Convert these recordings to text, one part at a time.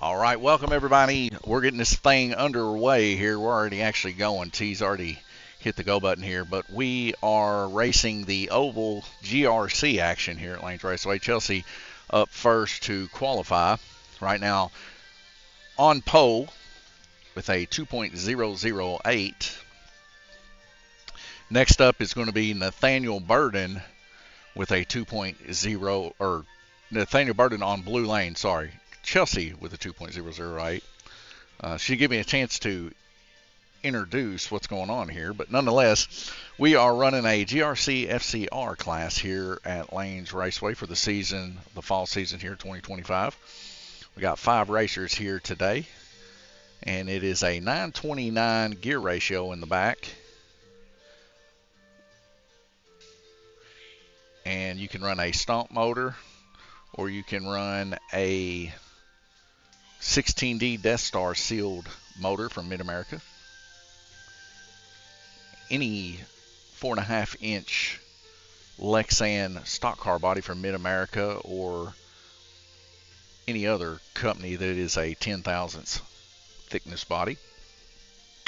All right, welcome everybody. We're getting this thing underway here. We're already actually going. T's already hit the go button here, but we are racing the Oval GRC action here at Lanes Raceway. Chelsea up first to qualify. Right now on pole with a 2.008. Next up is going to be Nathaniel Burden with a 2.0, or Nathaniel Burden on blue lane, sorry. Chelsea with a 2.008. She gave me a chance to introduce what's going on here, but nonetheless, we are running a GRC FCR class here at Lanes Raceway for the season, the fall season here, 2025. We got 5 racers here today, and it is a 929 gear ratio in the back. And you can run a stomp motor, or you can run a 16D Death Star sealed motor from Mid-America. Any 4.5 inch Lexan stock car body from Mid-America, or any other company that is a 10 thousandths thickness body.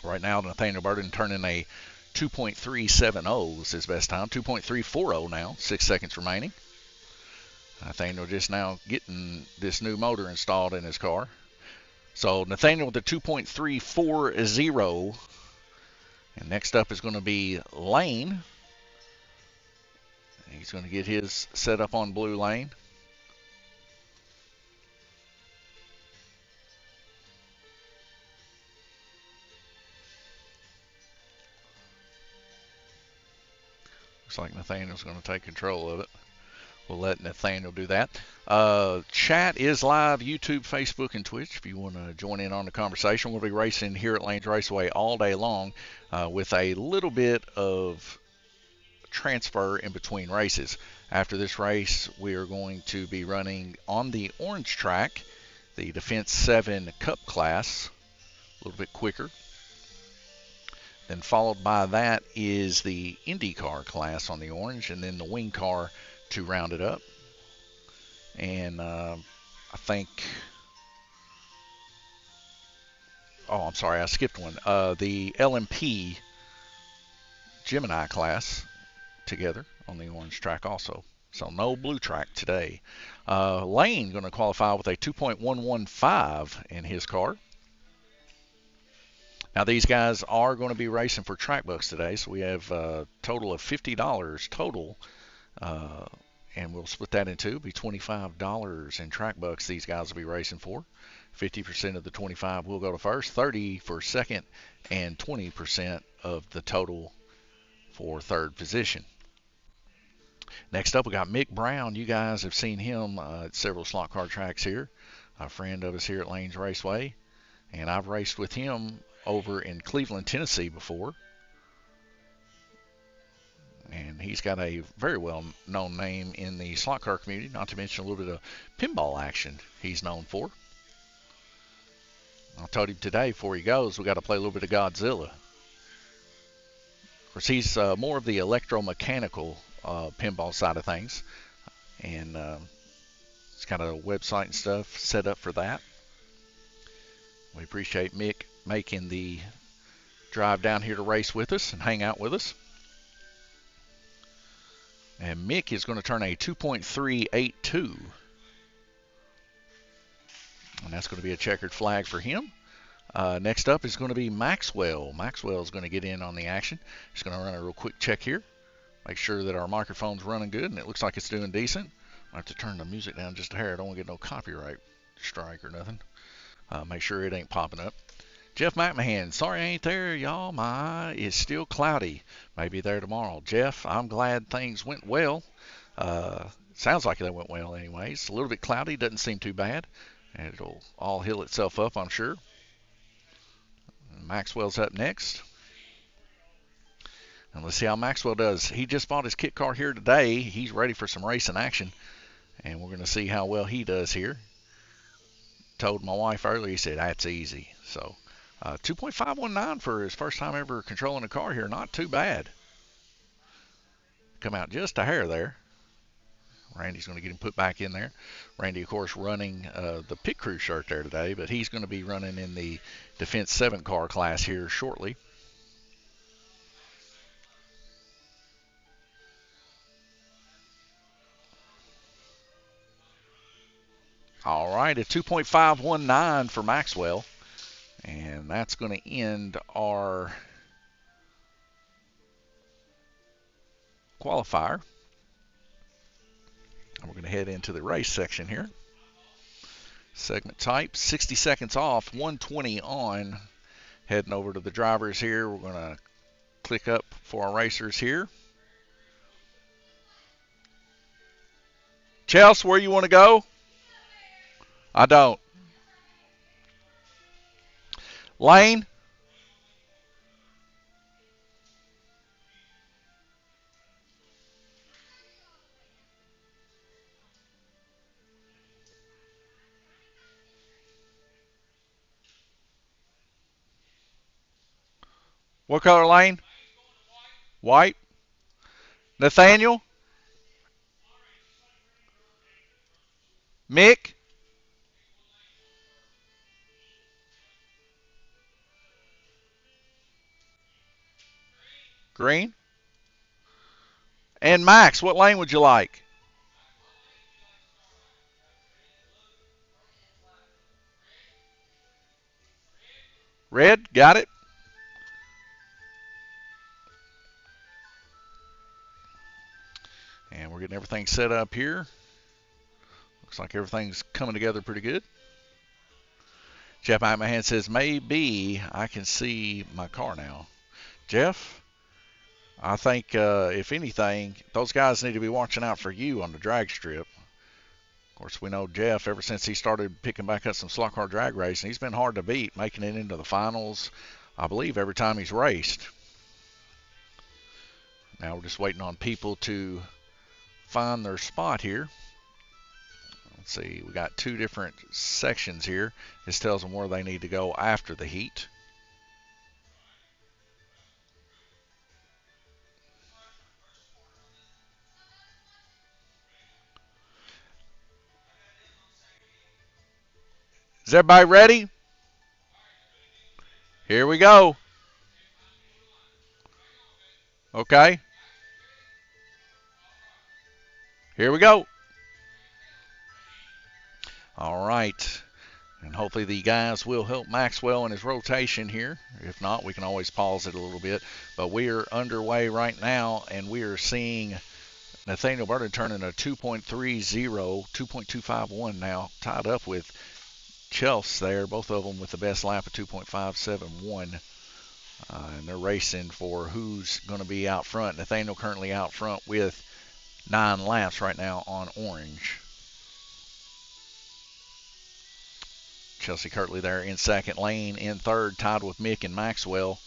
Right now, Nathaniel Burden turning a 2.370 is his best time. 2.340 now, 6 seconds remaining. Nathaniel just now getting this new motor installed in his car. So Nathaniel with the 2.340. And next up is going to be Lane. He's going to get his set up on blue lane. Looks like Nathaniel's going to take control of it. We'll let Nathaniel do that. Chat is live, YouTube, Facebook, and Twitch. If you want to join in on the conversation, we'll be racing here at Lanes Raceway all day long with a little bit of transfer in between races. After this race, we are going to be running on the orange track, the Defense 7 Cup class, a little bit quicker. Then followed by that is the IndyCar class on the orange, and then the wing car to round it up. And I think, oh, I'm sorry, I skipped one. The LMP Gemini class together on the orange track also. So no blue track today. Lane going to qualify with a 2.115 in his car. Now these guys are going to be racing for track bucks today, so we have a total of $50 total, and we'll split that in two. It'll be $25 in track bucks these guys will be racing for. 50% of the 25 will go to first, 30 for second, and 20% of the total for third position. Next up, we got Mick Brown. You guys have seen him at several slot car tracks here, a friend of us here at Lanes Raceway, and I've raced with him over in Cleveland, Tennessee before. And he's got a very well-known name in the slot car community, not to mention a little bit of pinball action he's known for. I told him today before he goes, we got to play a little bit of Godzilla. Of course, he's more of the electromechanical pinball side of things, and it's got a website and stuff set up for that. We appreciate Mick making the drive down here to race with us and hang out with us. And Mick is going to turn a 2.382. And that's going to be a checkered flag for him. Next up is going to be Maxwell. Maxwell is going to get in on the action. Just going to run a real quick check here. Make sure that our microphone's running good, and it looks like it's doing decent. I have to turn the music down just a hair. I don't want to get no copyright strike or nothing. Make sure it ain't popping up. Jeff McMahon, sorry I ain't there, y'all. My eye is still cloudy. Maybe there tomorrow. Jeff, I'm glad things went well. Sounds like they went well anyways. A little bit cloudy, doesn't seem too bad. And it'll all heal itself up, I'm sure. Maxwell's up next. And let's see how Maxwell does. He just bought his kit car here today. He's ready for some racing action. And we're going to see how well he does here. Told my wife earlier, he said, that's easy. So 2.519 for his first time ever controlling a car here. Not too bad. Come out just a hair there. Randy's going to get him put back in there. Randy, of course, running the pit crew shirt there today, but he's going to be running in the Defense 7 car class here shortly. All right, a 2.519 for Maxwell, and that's going to end our qualifier. And we're going to head into the race section here. Segment type, 60 seconds off, 120 on. Heading over to the drivers here. We're going to click up for our racers here. Chelsea, where you want to go? I don't. Lane? What color lane? White. Nathaniel? Mick? Green. And Max, what lane would you like? Red, got it. And we're getting everything set up here. Looks like everything's coming together pretty good. Jeff Hand says, maybe I can see my car now. Jeff, I think if anything, those guys need to be watching out for you on the drag strip. Of course, we know Jeff, ever since he started picking back up some slot car drag racing, he's been hard to beat, making it into the finals, I believe, every time he's raced. Now we're just waiting on people to find their spot here. Let's see, we got two different sections here. This tells them where they need to go after the heat. Is everybody ready? Here we go. Okay. Here we go. All right. And hopefully the guys will help Maxwell in his rotation here. If not, we can always pause it a little bit. But we are underway right now, and we are seeing Nathaniel Burton turning a 2.30, 2.251 now, tied up with Chelsea there, both of them with the best lap of 2.571. And they're racing for who's going to be out front. Nathaniel currently out front with 9 laps right now on orange. Chelsea Kirtley there in second. Lane in third, tied with Mick and Maxwell.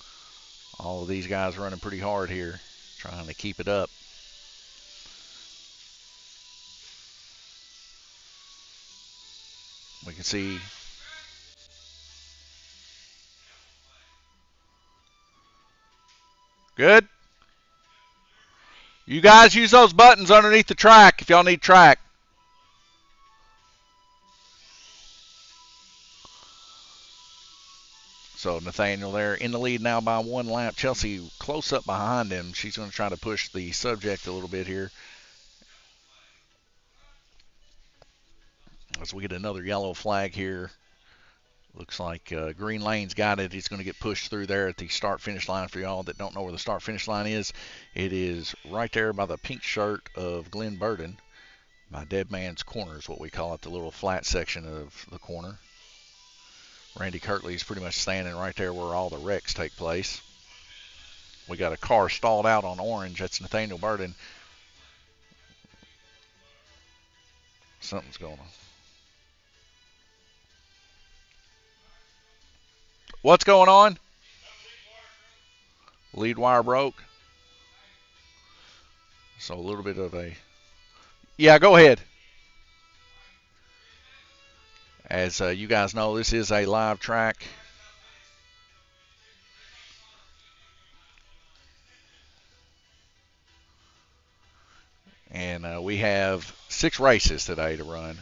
All of these guys running pretty hard here, trying to keep it up. We can see good. You guys use those buttons underneath the track if y'all need track. So Nathaniel there in the lead now by 1 lap. Chelsea close up behind him. She's going to try to push the subject a little bit here. As we get another yellow flag here. Looks like Green Lane's got it. He's going to get pushed through there at the start-finish line. For y'all that don't know where the start-finish line is, it is right there by the pink shirt of Glenn Burden. My dead man's corner is what we call it, the little flat section of the corner. Randy Kirtley's pretty much standing right there where all the wrecks take place. We got a car stalled out on orange. That's Nathaniel Burden. Something's going on. What's going on? Lead wire broke. So a little bit of a... Yeah, go ahead. As you guys know, this is a live track. And we have 6 races today to run.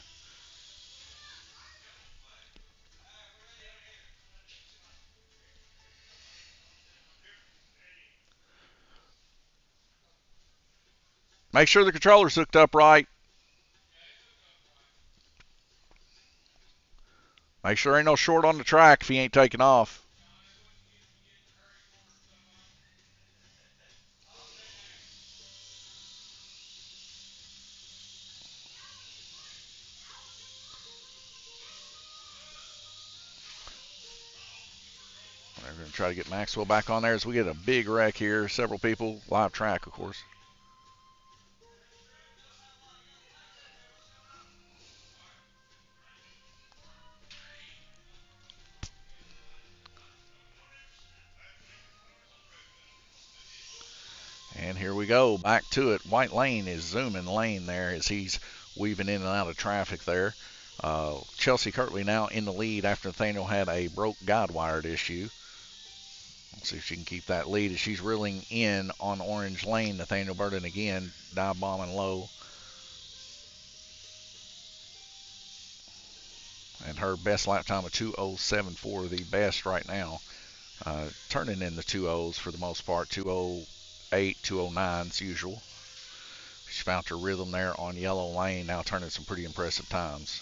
Make sure the controller's hooked up right. Make sure ain't no short on the track if he ain't taking off. We're going to try to get Maxwell back on there as we get a big wreck here. Several people, live track, of course. And here we go, back to it. White Lane is zooming lane there as he's weaving in and out of traffic there. Chelsea Kirtley now in the lead after Nathaniel had a broke guide wired issue. Let's see if she can keep that lead as she's reeling in on Orange Lane. Nathaniel Burden again, dive bombing low. And her best lap time of 2:07.4, the best right now. Turning in the 2:0s for the most part, 2:08, 2:09's usual. She found her rhythm there on Yellow Lane, now turning some pretty impressive times.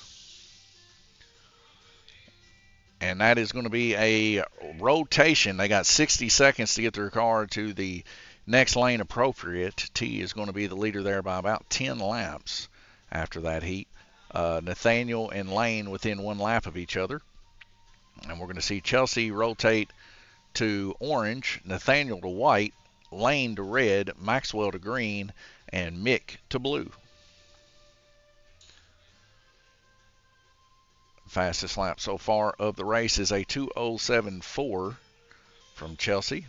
And that is going to be a rotation. They got 60 seconds to get their car to the next lane appropriate. T is going to be the leader there by about 10 laps after that heat. Nathaniel and Lane within 1 lap of each other. And we're going to see Chelsea rotate to orange, Nathaniel to white, Lane to red, Maxwell to green, and Mick to blue. Fastest lap so far of the race is a 2:07.4 from Chelsea.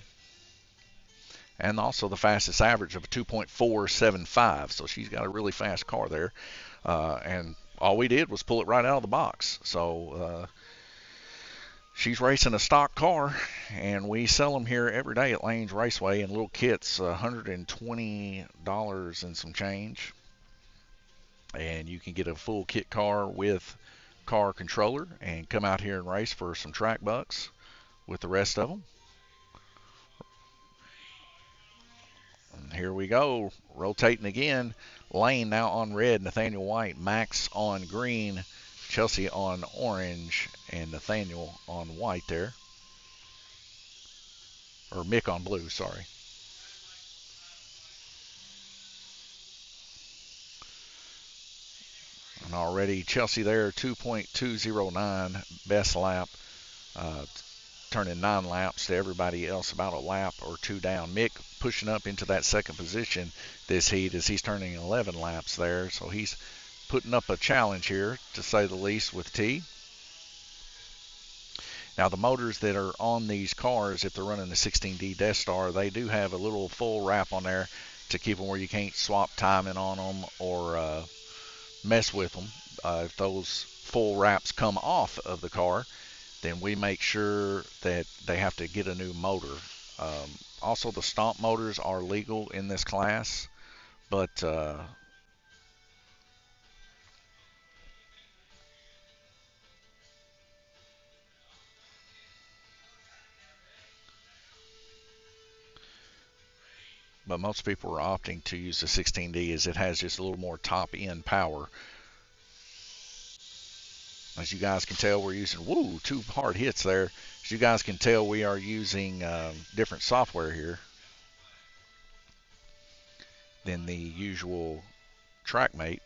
And also the fastest average of a 2.475. So she's got a really fast car there. And all we did was pull it right out of the box. So she's racing a stock car, and we sell them here every day at Lanes Raceway in little kits, $120 and some change. And you can get a full kit car with car controller and come out here and race for some track bucks with the rest of them. And here we go, rotating again. Lane now on red, Nathaniel white, Max on green, Chelsea on orange, and Nathaniel on white there. Or Mick on blue, sorry. And already Chelsea there, 2.209 best lap, turning 9 laps to everybody else about a lap or 2 down. Mick pushing up into that second position this heat as he's turning 11 laps there. So he's putting up a challenge here, to say the least, with T. Now the motors that are on these cars, if they're running the 16D Death Star, they do have a little full wrap on there to keep them where you can't swap timing on them or mess with them. If those full wraps come off of the car, then we make sure that they have to get a new motor. Also, the stomp motors are legal in this class, but most people are opting to use the 16D as it has just a little more top end power. As you guys can tell, we're using 2 hard hits there. As you guys can tell, we are using different software here than the usual TrackMate.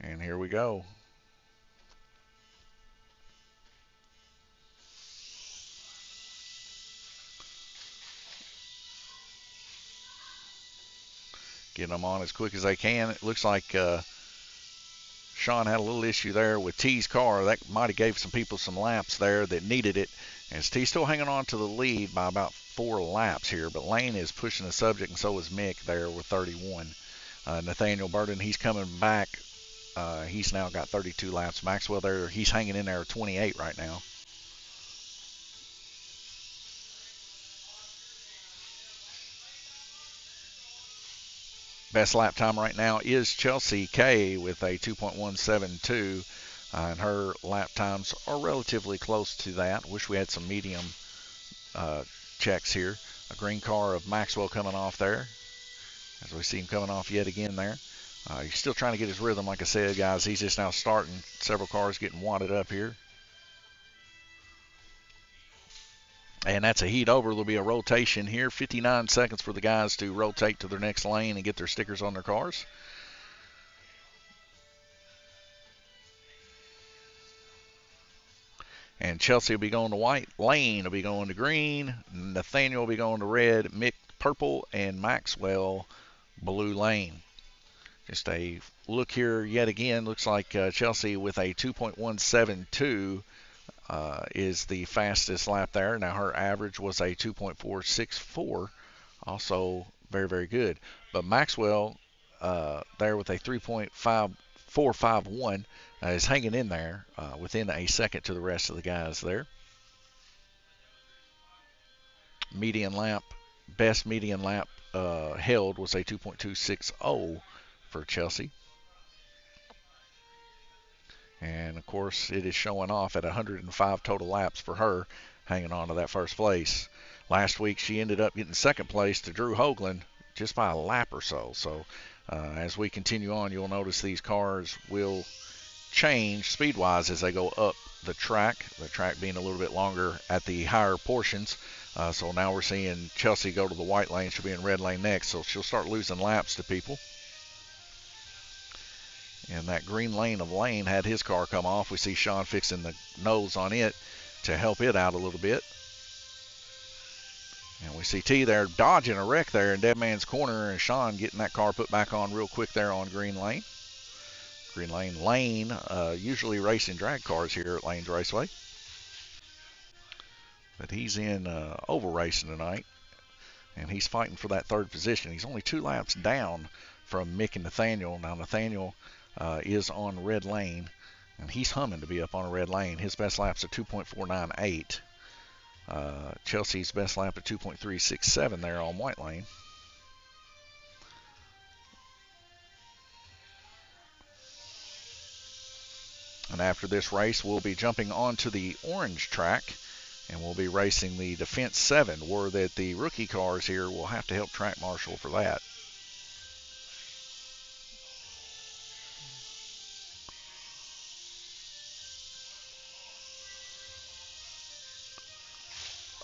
And here we go. Getting them on as quick as they can. It looks like Sean had a little issue there with T's car. That might have gave some people some laps there that needed it And T's still hanging on to the lead by about 4 laps here, but Lane is pushing the subject, and so is Mick there with 31. Nathaniel Burden, he's coming back. He's now got 32 laps. Maxwell there, he's hanging in there at 28 right now. Best lap time right now is Chelsea K with a 2.172, and her lap times are relatively close to that. Wish we had some medium checks here. A green car of Maxwell coming off there, as we see him coming off yet again there. He's still trying to get his rhythm, like I said, guys. He's just now starting. Several cars getting wadded up here. And that's a heat over. There'll be a rotation here. 59 seconds for the guys to rotate to their next lane and get their stickers on their cars. And Chelsea will be going to white. Lane will be going to green. Nathaniel will be going to red. Mick purple. And Maxwell blue lane. Just a look here yet again. Looks like Chelsea with a 2.172 is the fastest lap there. Now her average was a 2.464, also very, very good. But Maxwell there with a 3.5451 is hanging in there within a second to the rest of the guys there. Median lap, best median lap held was a 2.260 for Chelsea. And, of course, it is showing off at 105 total laps for her, hanging on to that first place. Last week, she ended up getting second place to Drew Hoagland just by a lap or so. So, as we continue on, you'll notice these cars will change speed-wise as they go up the track being a little bit longer at the higher portions. So now we're seeing Chelsea go to the white lane. She'll be in red lane next, so she'll start losing laps to people. And that green lane of Lane had his car come off. We see Sean fixing the nose on it to help it out a little bit. And we see T there dodging a wreck there in Dead Man's Corner, and Sean getting that car put back on real quick there on green lane. Green lane. Lane usually racing drag cars here at Lane's Raceway. But he's in oval racing tonight, and he's fighting for that third position. He's only 2 laps down from Mick and Nathaniel. Now Nathaniel is on red lane, and he's humming to be up on a red lane. His best lap's at 2.498. Chelsea's best lap at 2.367 there on white lane. And after this race, we'll be jumping onto the orange track, and we'll be racing the Defense 7, where that the rookie cars here will have to help track marshal for that.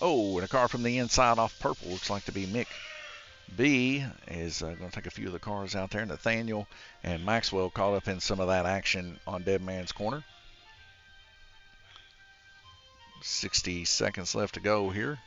Oh, and a car from the inside off purple. Looks like to be Mick B is going to take a few of the cars out there. Nathaniel and Maxwell caught up in some of that action on Dead Man's Corner. 60 seconds left to go here.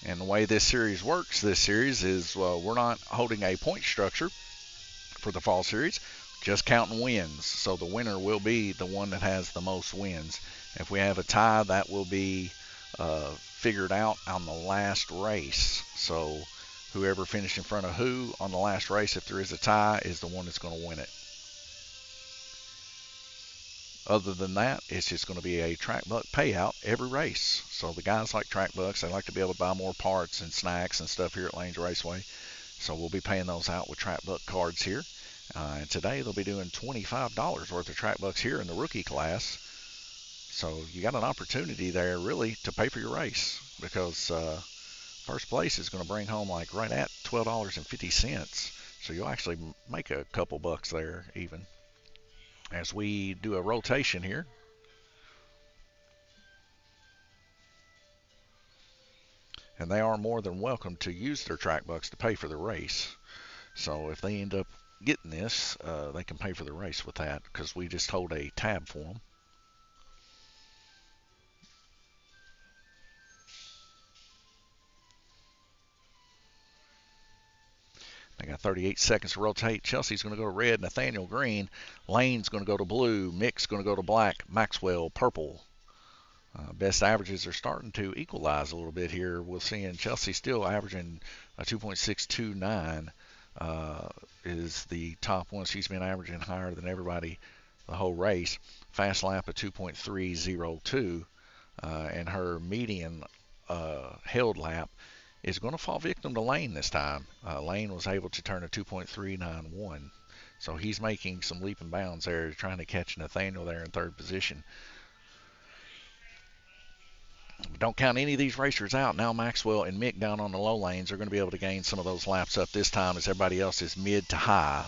And the way this series works, is we're not holding a point structure for the fall series, just counting wins. So the winner will be the one that has the most wins. If we have a tie, that will be figured out on the last race. So whoever finished in front of who on the last race, if there is a tie, is the one that's going to win it. Other than that, it's just going to be a track buck payout every race. So the guys like track bucks. They like to be able to buy more parts and snacks and stuff here at Lane's Raceway. So we'll be paying those out with track buck cards here. And today they'll be doing $25 worth of track bucks here in the rookie class. So you got an opportunity there really to pay for your race, because first place is going to bring home like right at $12.50. So you'll actually make a couple bucks there even. As we do a rotation here. And they are more than welcome to use their track bucks to pay for the race. So if they end up getting this, they can pay for the race with that because we just hold a tab for them. They got 38 seconds to rotate. Chelsea's going to go to red, Nathaniel green. Lane's going to go to blue. Mick's going to go to black. Maxwell purple. Best averages are starting to equalize a little bit here. We're seeing Chelsea still averaging a 2.629 is the top one. She's been averaging higher than everybody the whole race. Fast lap of 2.302, and her median held lap is going to fall victim to Lane this time. Lane was able to turn a 2.391, so he's making some leap and bounds there, trying to catch Nathaniel there in third position. Don't count any of these racers out. Now Maxwell and Mick down on the low lanes are going to be able to gain some of those laps up this time as everybody else is mid to high.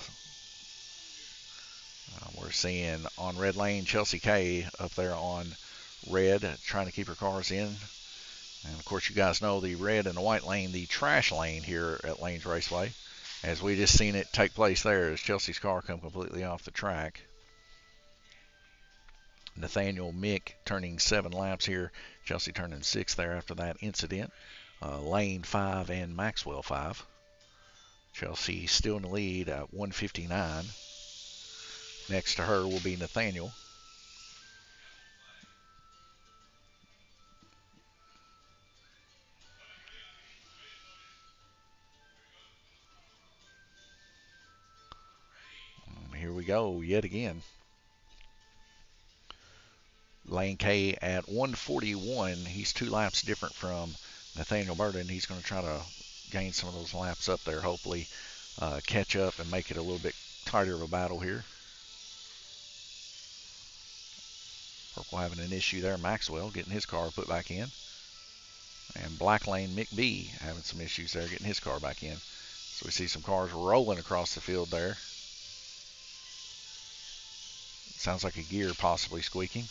We're seeing on red lane Chelsea K up there on red trying to keep her cars in. And of course you guys know the red and the white lane, the trash lane here at Lanes Raceway. As we just seen it take place there as Chelsea's car come completely off the track. Nathaniel Mick turning 7 laps here. Chelsea turning 6 there after that incident. Lane 5 and Maxwell 5. Chelsea still in the lead at 159. Next to her will be Nathaniel. And here we go yet again. Lane K at 141. He's 2 laps different from Nathaniel Burden. He's going to try to gain some of those laps up there, hopefully catch up and make it a little bit tighter of a battle here. Purple having an issue there. Maxwell getting his car put back in. And black lane Mick B having some issues there, getting his car back in. So we see some cars rolling across the field there. Sounds like a gear possibly squeaking.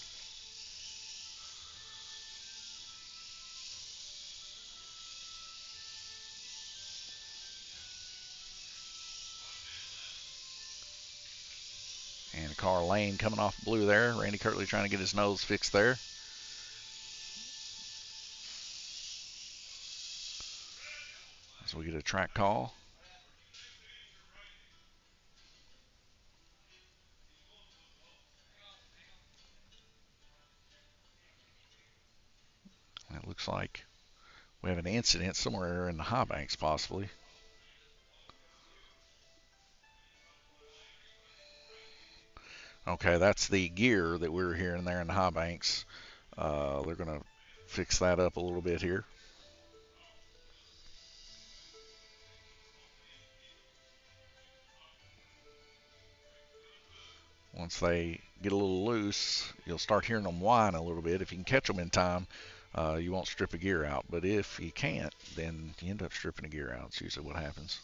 And car lane coming off blue there. Randy Kirtley trying to get his nose fixed there. So we get a track call. It looks like we have an incident somewhere in the high banks possibly. Okay, that's the gear that we were hearing there in the high banks. They're going to fix that up a little bit here. Once they get a little loose, you'll start hearing them whine a little bit. If you can catch them in time, you won't strip a gear out. But if you can't, then you end up stripping a gear out. It's usually what happens.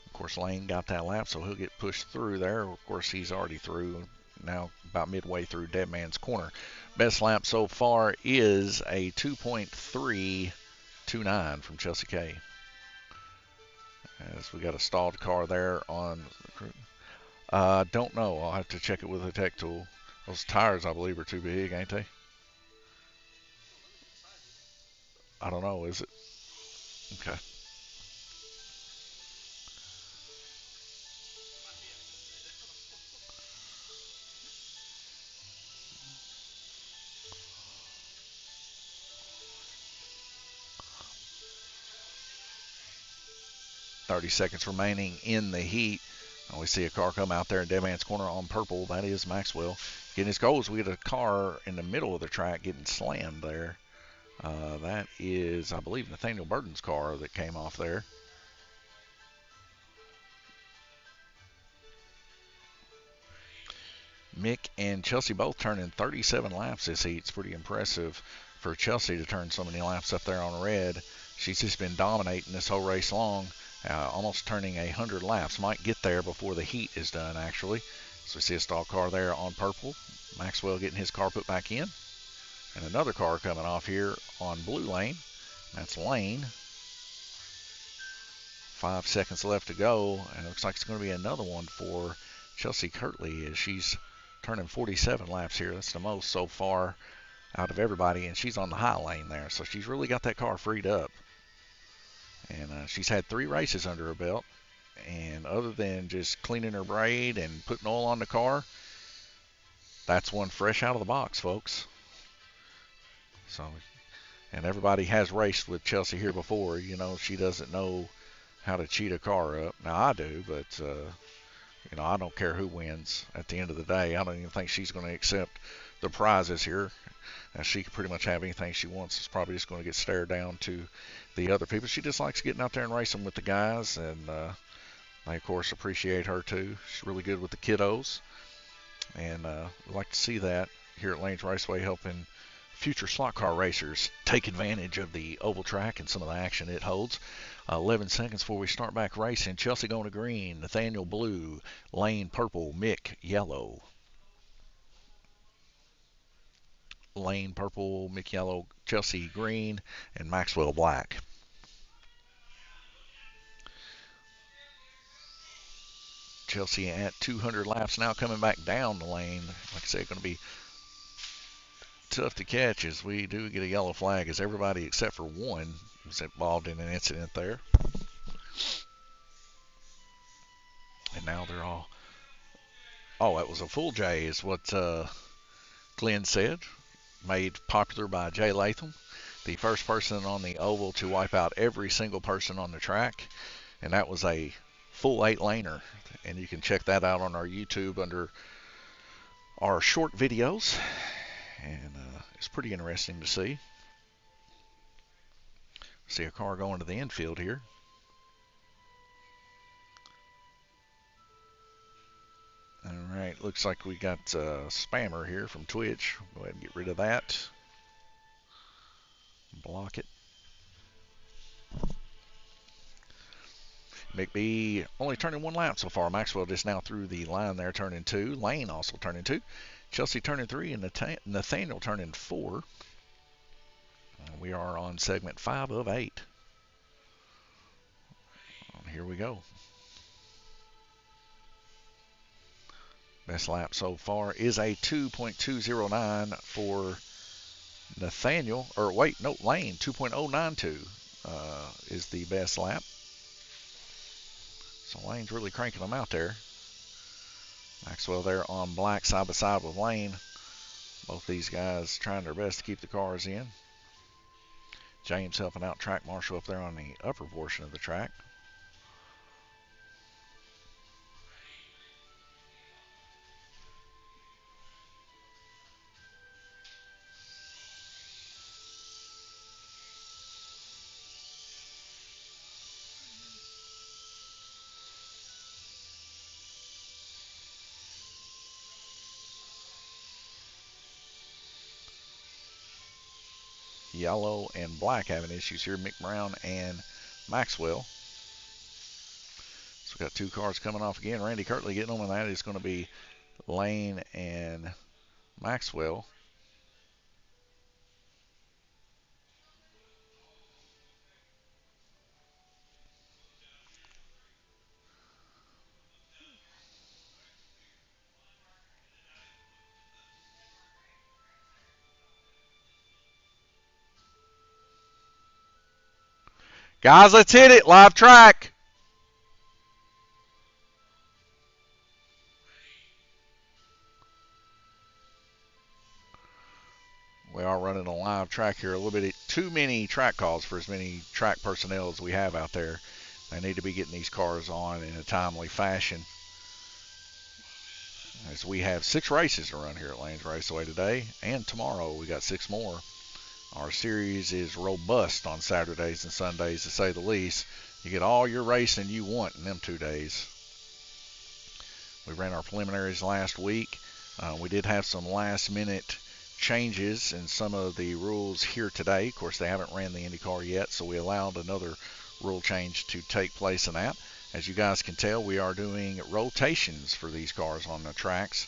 Of course, Lane got that lap, so he'll get pushed through there. Of course, he's already through, now about midway through Dead Man's Corner. Best lap so far is a 2.329 from Chelsea K. As we got a stalled car there on the crew. Don't know. I'll have to check it with a tech tool. Those tires, I believe, are too big, ain't they? I don't know. Is it? Okay. .30 seconds remaining in the heat. And we see a car come out there in Dead Man's Corner on purple. That is Maxwell getting his goals. We get a car in the middle of the track getting slammed there. That is, I believe, Nathaniel Burton's car that came off there. Mick and Chelsea both turning 37 laps this heat. It's pretty impressive for Chelsea to turn so many laps up there on red. She's just been dominating this whole race long, almost turning 100 laps. Might get there before the heat is done, actually. So we see a stall car there on purple. Maxwell getting his car put back in. And another car coming off here on blue lane. That's Lane. 5 seconds left to go, and it looks like it's going to be another one for Chelsea Kirtley as she's turning 47 laps here. That's the most so far out of everybody, and she's on the high lane there, so she's really got that car freed up. And she's had 3 races under her belt, and other than just cleaning her braid and putting oil on the car, that's one fresh out of the box, folks. So, and everybody has raced with Chelsea here before. You know, she doesn't know how to cheat a car up. Now, I do, but, you know, I don't care who wins at the end of the day. I don't even think she's going to accept the prizes here. And she can pretty much have anything she wants. It's probably just going to get stared down to the other people. She just likes getting out there and racing with the guys, and they, of course, appreciate her, too. She's really good with the kiddos, and we like to see that here at Lanes Raceway, helping future slot car racers take advantage of the oval track and some of the action it holds. 11 seconds before we start back racing. Chelsea going to green, Nathaniel blue, Lane purple, Mick yellow. Lane purple, Mick yellow, Chelsea green, and Maxwell black. Chelsea at 200 laps now, coming back down the lane. Like I said, going to be tough to catch as we do get a yellow flag, as everybody except for one was involved in an incident there. And now they're all, oh, that was a full J is what Glenn said, made popular by Jay Latham, the first person on the oval to wipe out every single person on the track, and that was a full 8-laner, and you can check that out on our YouTube under our short videos, and it's pretty interesting to see. See a car going to the infield here. All right, looks like we got spammer here from Twitch. Go ahead and get rid of that. Block it. McBee only turning 1 lap so far. Maxwell just now through the line there, turning 2. Lane also turning 2. Chelsea turning 3, and Nathaniel turning 4. We are on segment 5 of 8. Here we go. Best lap so far is a 2.209 for Nathaniel. Or wait, no, Lane, 2.092 is the best lap. So Lane's really cranking them out there. Maxwell there on black side by side with Lane. Both these guys trying their best to keep the cars in. James helping out track marshal up there on the upper portion of the track. Yellow and black having issues here. Mick Brown and Maxwell. So we got 2 cars coming off again. Randy Kirtley getting on, and that is going to be Lane and Maxwell. Guys, let's hit it. Live track. We are running a live track here. A little bit too many track calls for as many track personnel as we have out there. They need to be getting these cars on in a timely fashion, as we have 6 races to run here at Lanes Raceway today, and tomorrow we got 6 more. Our series is robust on Saturdays and Sundays, to say the least. You get all your racing you want in them 2 days. We ran our preliminaries last week. We did have some last-minute changes in some of the rules here today. Of course, they haven't ran the IndyCar yet, so we allowed another rule change to take place in that. As you guys can tell, we are doing rotations for these cars on the tracks.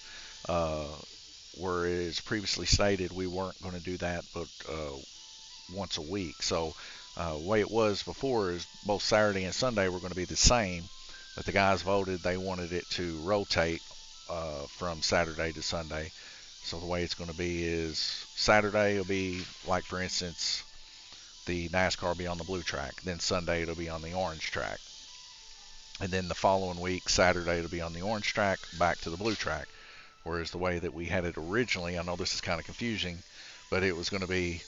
Whereas previously stated we weren't going to do that but once a week. So The way it was before is both Saturday and Sunday were going to be the same, but the guys voted they wanted it to rotate from Saturday to Sunday. So the way it's going to be is Saturday will be, like for instance, the NASCAR will be on the blue track. Then Sunday it'll be on the orange track. And then the following week, Saturday it'll be on the orange track, back to the blue track. Whereas the way that we had it originally, I know this is kind of confusing, but it was going to be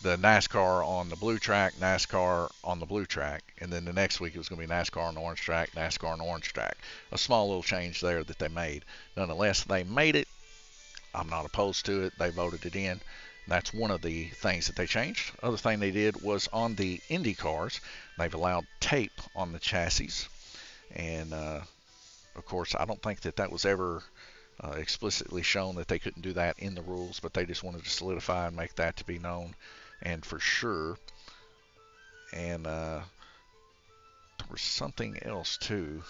the NASCAR on the blue track, NASCAR on the blue track, and then the next week it was going to be NASCAR on the orange track, NASCAR on the orange track. A small little change there that they made. Nonetheless, they made it. I'm not opposed to it. They voted it in. That's one of the things that they changed. Other thing they did was on the Indy cars, they've allowed tape on the chassis. And, of course, I don't think that was ever explicitly shown that they couldn't do that in the rules, but they just wanted to solidify and make that to be known and for sure. And there was something else, too.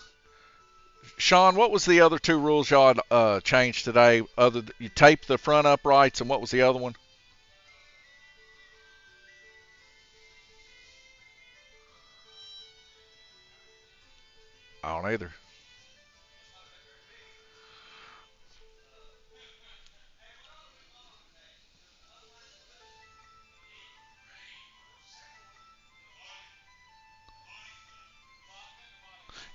Sean, what was the other two rules y'all changed today? You taped the front uprights, and what was the other one? I don't either.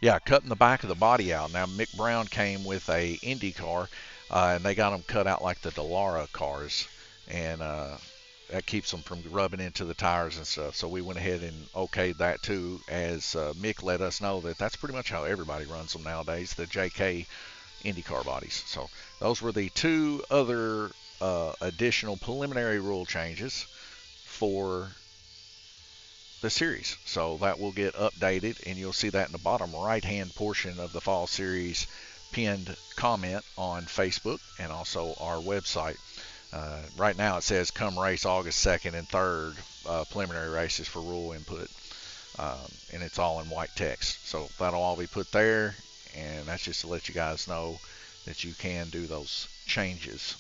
Yeah, cutting the back of the body out. Now, Mick Brown came with a Indy car, and they got them cut out like the Dallara cars, and that keeps them from rubbing into the tires and stuff. So we went ahead and okayed that too, as Mick let us know that that's pretty much how everybody runs them nowadays, the JK IndyCar bodies. So those were the two other additional preliminary rule changes for the series. So that will get updated, and you'll see that in the bottom right hand portion of the fall series pinned comment on Facebook and also our website. Right now it says come race August 2nd and 3rd, preliminary races for rule input, and it's all in white text. So that'll all be put there, and that's just to let you guys know that you can do those changes.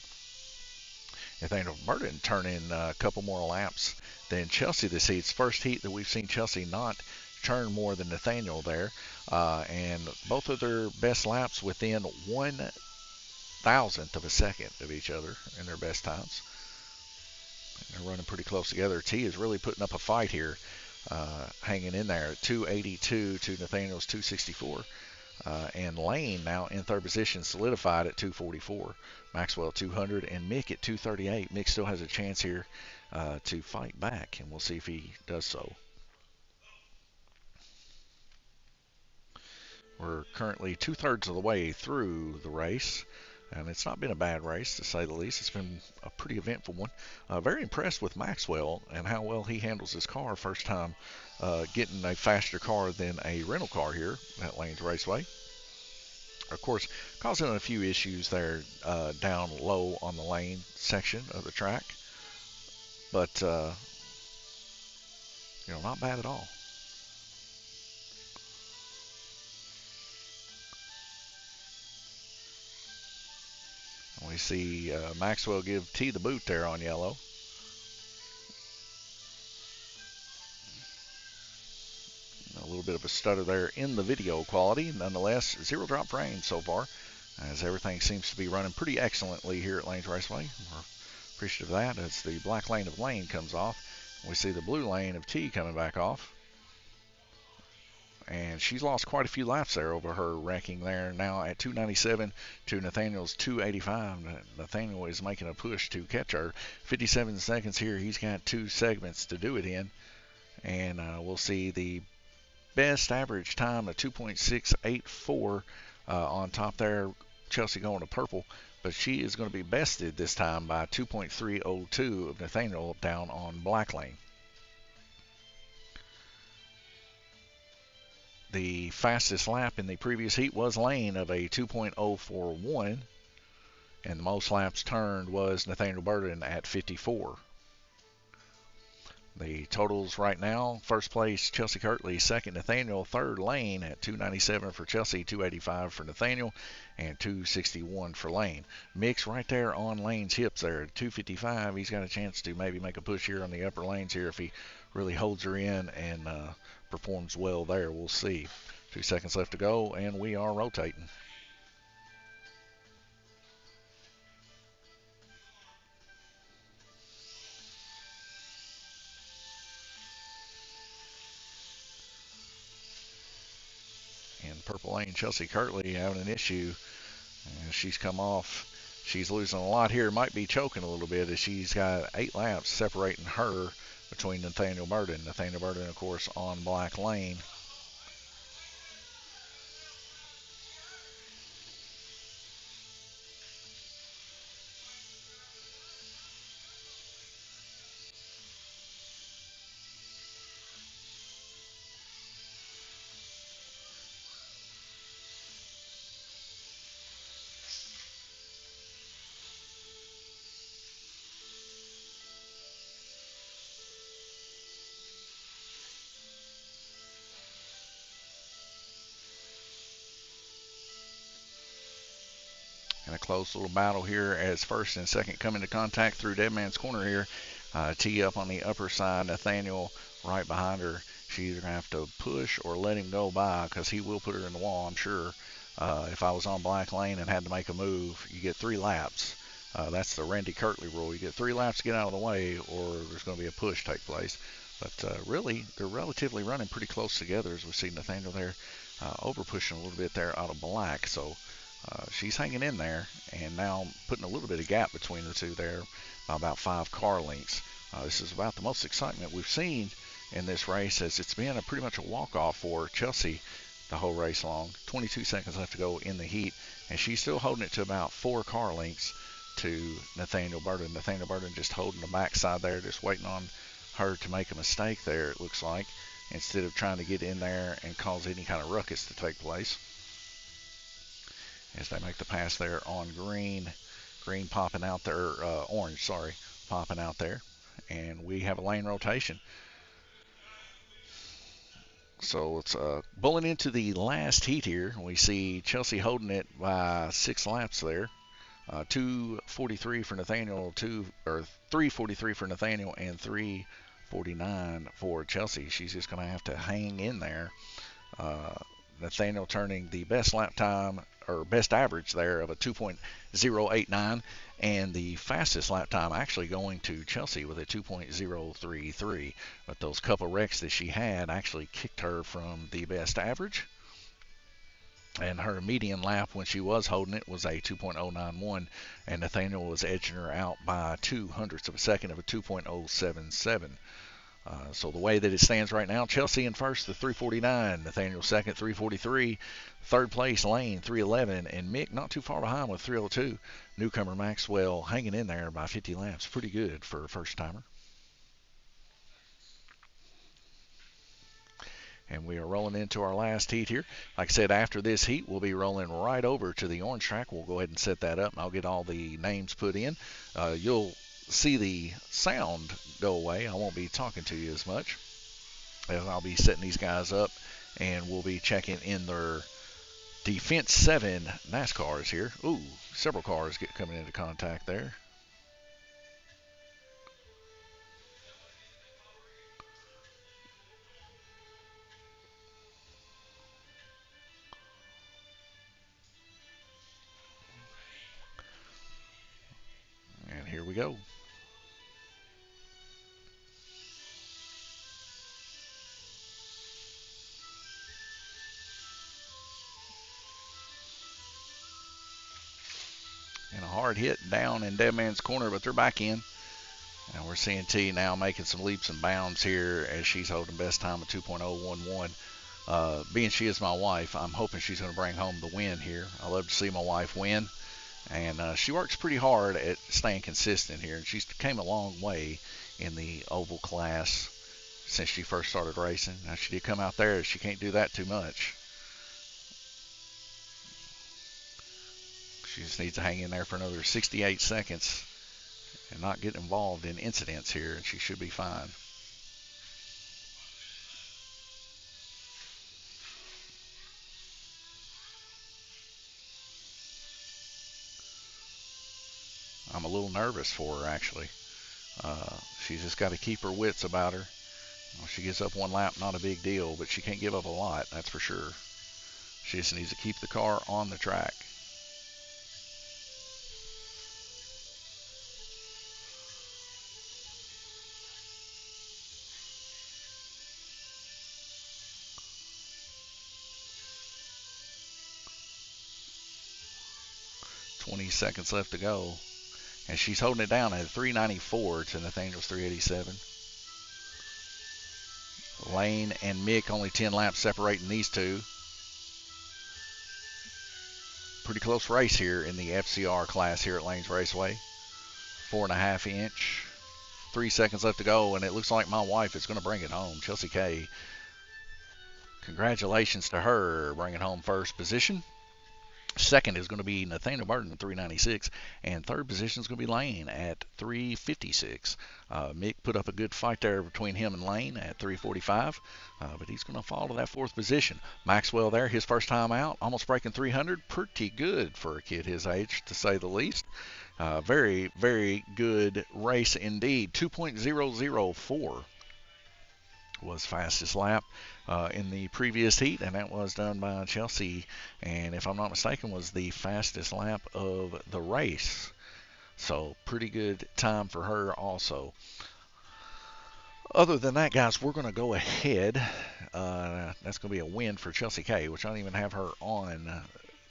Nathaniel Burton turn in a couple more laps than Chelsea this heat. It's the first heat that we've seen Chelsea not turn more than Nathaniel there, and both of their best laps within 1/1000th of a second of each other in their best times. And they're running pretty close together. T is really putting up a fight here, hanging in there at 282 to Nathaniel's 264. And Lane now in third position, solidified at 244. Maxwell 200 and Mick at 238. Mick still has a chance here to fight back, and we'll see if he does so. We're currently 2/3 of the way through the race, and it's not been a bad race, to say the least. It's been a pretty eventful one. Very impressed with Maxwell and how well he handles his car. First time getting a faster car than a rental car here at Lanes Raceway. Of course, causing a few issues there down low on the lane section of the track, but not bad at all. We see Maxwell give T the boot there on yellow. A little bit of a stutter there in the video quality. Nonetheless, zero drop rain so far, as everything seems to be running pretty excellently here at Lanes Raceway. We're appreciative of that as the black lane of Lane comes off. We see the blue lane of T coming back off. And she's lost quite a few laps there over her ranking there, now at 297 to Nathaniel's 285. Nathaniel is making a push to catch her. 57 seconds here. He's got 2 segments to do it in. And we'll see the best average time of 2.684 on top there. Chelsea going to purple, but she is going to be bested this time by 2.302 of Nathaniel down on black lane. The fastest lap in the previous heat was Lane of a 2.041, and the most laps turned was Nathaniel Burton at 54. The totals right now: first place Chelsea Kirtley, second Nathaniel, third Lane at 297 for Chelsea, 285 for Nathaniel, and 261 for Lane. Mick's right there on Lane's hips there at 255. He's got a chance to maybe make a push here on the upper lanes here if he really holds her in and performs well there. We'll see. 2 seconds left to go, and we are rotating. In purple lane, Chelsea Kirtley having an issue. She's come off. She's losing a lot here. Might be choking a little bit as she's got 8 laps separating her between Nathaniel Burden. Nathaniel Burden, of course, on black lane. And a close little battle here as first and second come into contact through Dead Man's Corner here. Tee up on the upper side. Nathaniel right behind her. She's either going to have to push or let him go by because he will put her in the wall, I'm sure. If I was on black lane and had to make a move, you get 3 laps. That's the Randy Kirtley rule. You get 3 laps to get out of the way or there's going to be a push take place. But really, they're relatively running pretty close together as we see Nathaniel there over pushing a little bit there out of black. So she's hanging in there and now putting a little bit of gap between the two there by about 5 car lengths. This is about the most excitement we've seen in this race as it's been pretty much a walk-off for Chelsea the whole race long. 22 seconds left to go in the heat, and she's still holding it to about 4 car lengths to Nathaniel Burden. Nathaniel Burden just holding the backside there, just waiting on her to make a mistake there, it looks like, instead of trying to get in there and cause any kind of ruckus to take place. As they make the pass there on green. Green popping out there, orange, sorry, popping out there. And we have a lane rotation. So it's bulling into the last heat here. We see Chelsea holding it by 6 laps there. 2:43 for Nathaniel, 3:43 for Nathaniel, and 3:49 for Chelsea. She's just going to have to hang in there. Nathaniel turning the best lap time or best average there of a 2.089, and the fastest lap time actually going to Chelsea with a 2.033. But those couple wrecks that she had actually kicked her from the best average. And her median lap when she was holding it was a 2.091, and Nathaniel was edging her out by 0.02 of a second of a 2.077. So the way that it stands right now, Chelsea in first, the 349, Nathaniel second, 343, third place Lane, 311, and Mick not too far behind with 302. Newcomer Maxwell hanging in there by 50 laps. Pretty good for a first timer. And we are rolling into our last heat here. Like I said, after this heat, we'll be rolling right over to the orange track. We'll go ahead and set that up, and I'll get all the names put in. You'll see the sound go away. I won't be talking to you as much as I'll be setting these guys up, and we'll be checking in their Defense 7 NASCARs here. Ooh, several cars coming into contact there. And here we go. And a hard hit down in Dead Man's Corner, but they're back in. And we're seeing T now making some leaps and bounds here as she's holding best time of 2.011. Being she is my wife, I'm hoping she's going to bring home the win here. I love to see my wife win. And she works pretty hard at staying consistent here. And she's came a long way in the oval class since she first started racing. Now, she did come out there. She can't do that too much. She just needs to hang in there for another 68 seconds and not get involved in incidents here, and she should be fine. I'm a little nervous for her, actually. She's just got to keep her wits about her Well, she gives up one lap, not a big deal, but she can't give up a lot, that's for sure. She just needs to keep the car on the track. $20 left to go. And she's holding it down at 394 to Nathaniel's 387. Lane and Mick, only 10 laps separating these two. Pretty close race here in the FCR class here at Lanes Raceway. 4.5 inch. 3 seconds left to go, and it looks like my wife is going to bring it home. Chelsea K. Congratulations to her, bringing home first position. Second is going to be Nathaniel Burton at 396, and third position is going to be Lane at 356. Mick put up a good fight there between him and Lane at 345, but he's going to fall to that fourth position. Maxwell there, his first time out, almost breaking 300. Pretty good for a kid his age, to say the least. Very, very good race indeed. 2.004 was fastest lap in the previous heat, and that was done by Chelsea, and if I'm not mistaken was the fastest lap of the race. So pretty good time for her also. Other than that, guys, we're going to go ahead. That's going to be a win for Chelsea K, which I don't even have her on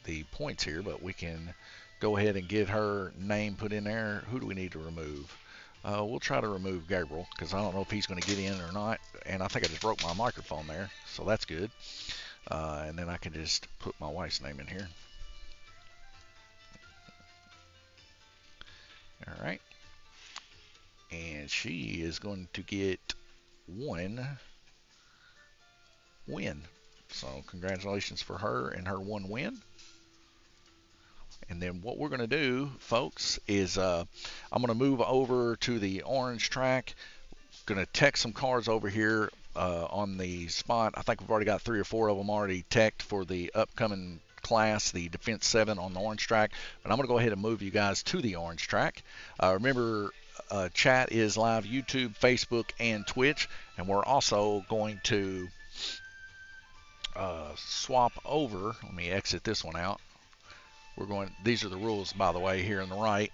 the points here, but we can go ahead and get her name put in there. Who do we need to remove? We'll try to remove Gabriel, because I don't know if he's going to get in or not. And I think I just broke my microphone there, so that's good. And then I can just put my wife's name in here. All right. And she is going to get 1 win. So congratulations for her and her 1 win. And then what we're going to do, folks, is I'm going to move over to the orange track. Going to tech some cars over here on the spot. I think we've already got 3 or 4 of them already teched for the upcoming class, the Defense 7 on the orange track. But I'm going to go ahead and move you guys to the orange track. Remember, chat is live YouTube, Facebook, and Twitch. And we're also going to swap over. Let me exit this one out. These are the rules, by the way, here on the right.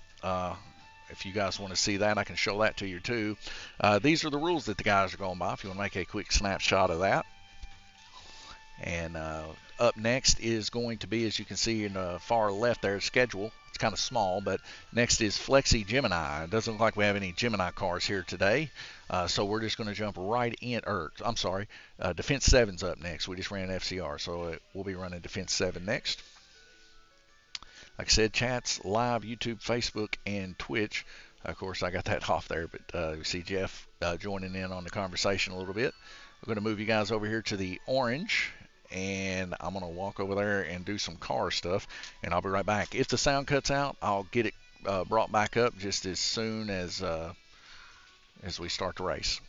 If you guys want to see that, I can show that to you too. These are the rules that the guys are going by, if you want to make a quick snapshot of that. And up next is going to be, as you can see in the far left there, schedule. It's kind of small, but next is Flexi Gemini. It doesn't look like we have any Gemini cars here today. So we're just going to jump right in, I'm sorry, Defense 7's up next. We just ran FCR, so we'll be running Defense 7 next. Like I said, chat's live, YouTube, Facebook, and Twitch. Of course, I got that off there, but you see Jeff joining in on the conversation a little bit. We're going to move you guys over here to the orange, and I'm going to walk over there and do some car stuff, and I'll be right back. If the sound cuts out, I'll get it brought back up just as soon as we start the race.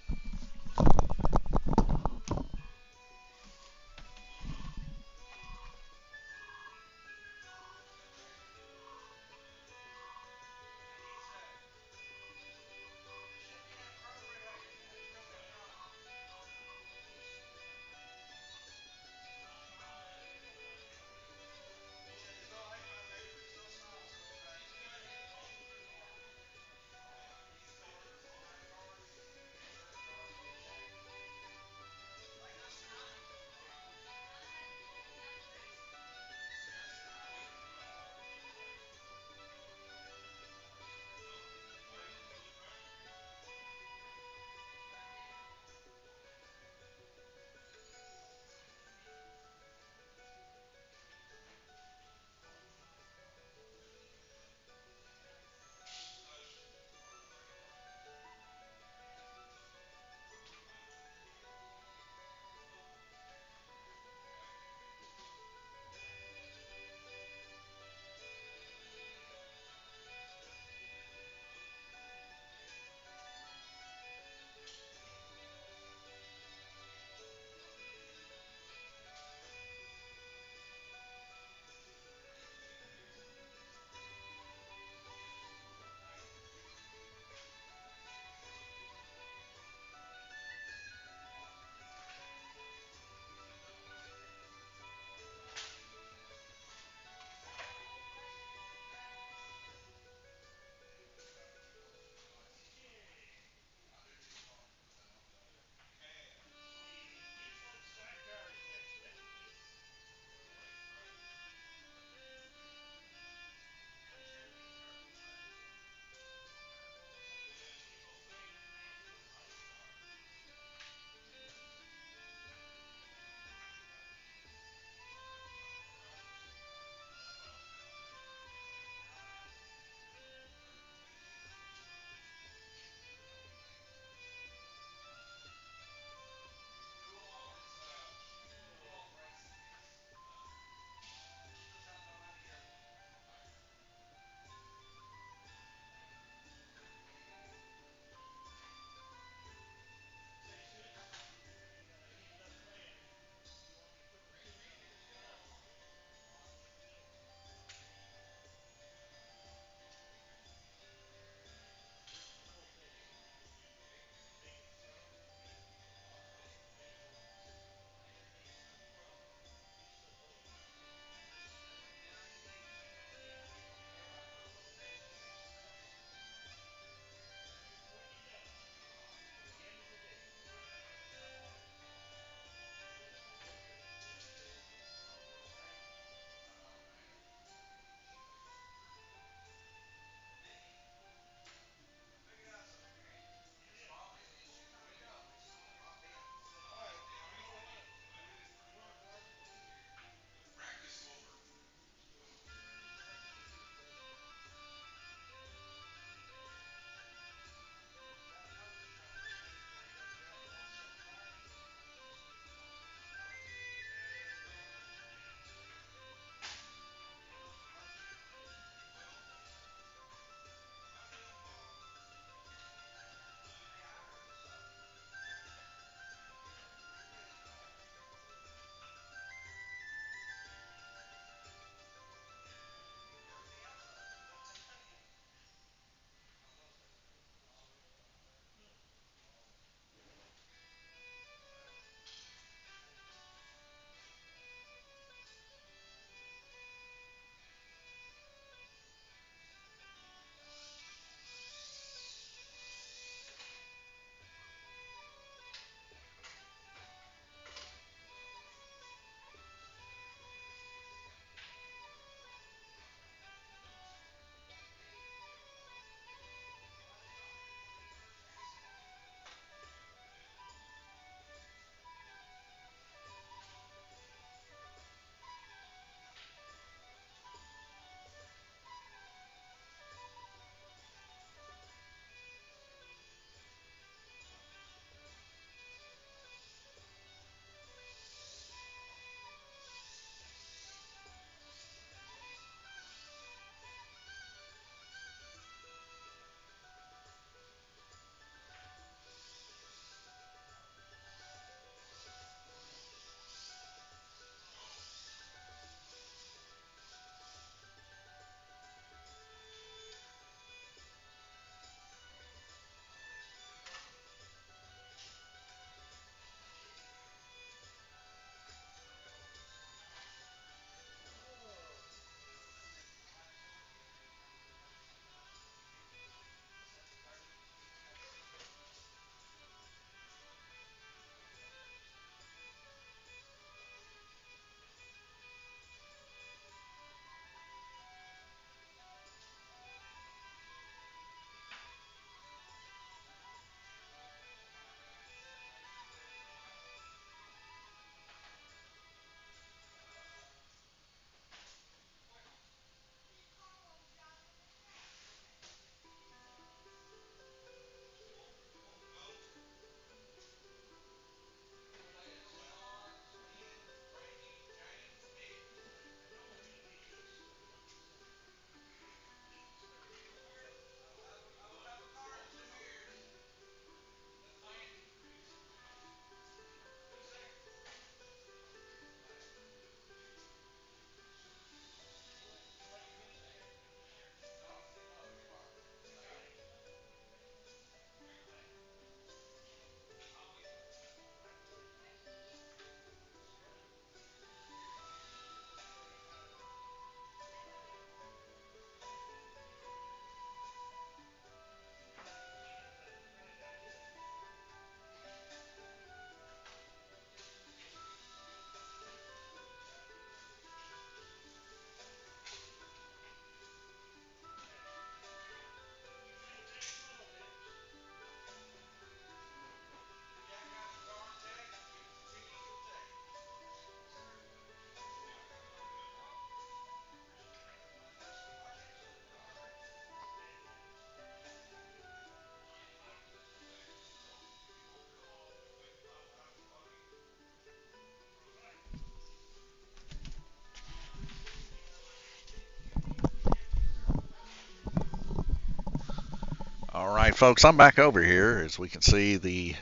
right, folks, I'm back over here. As we can see, the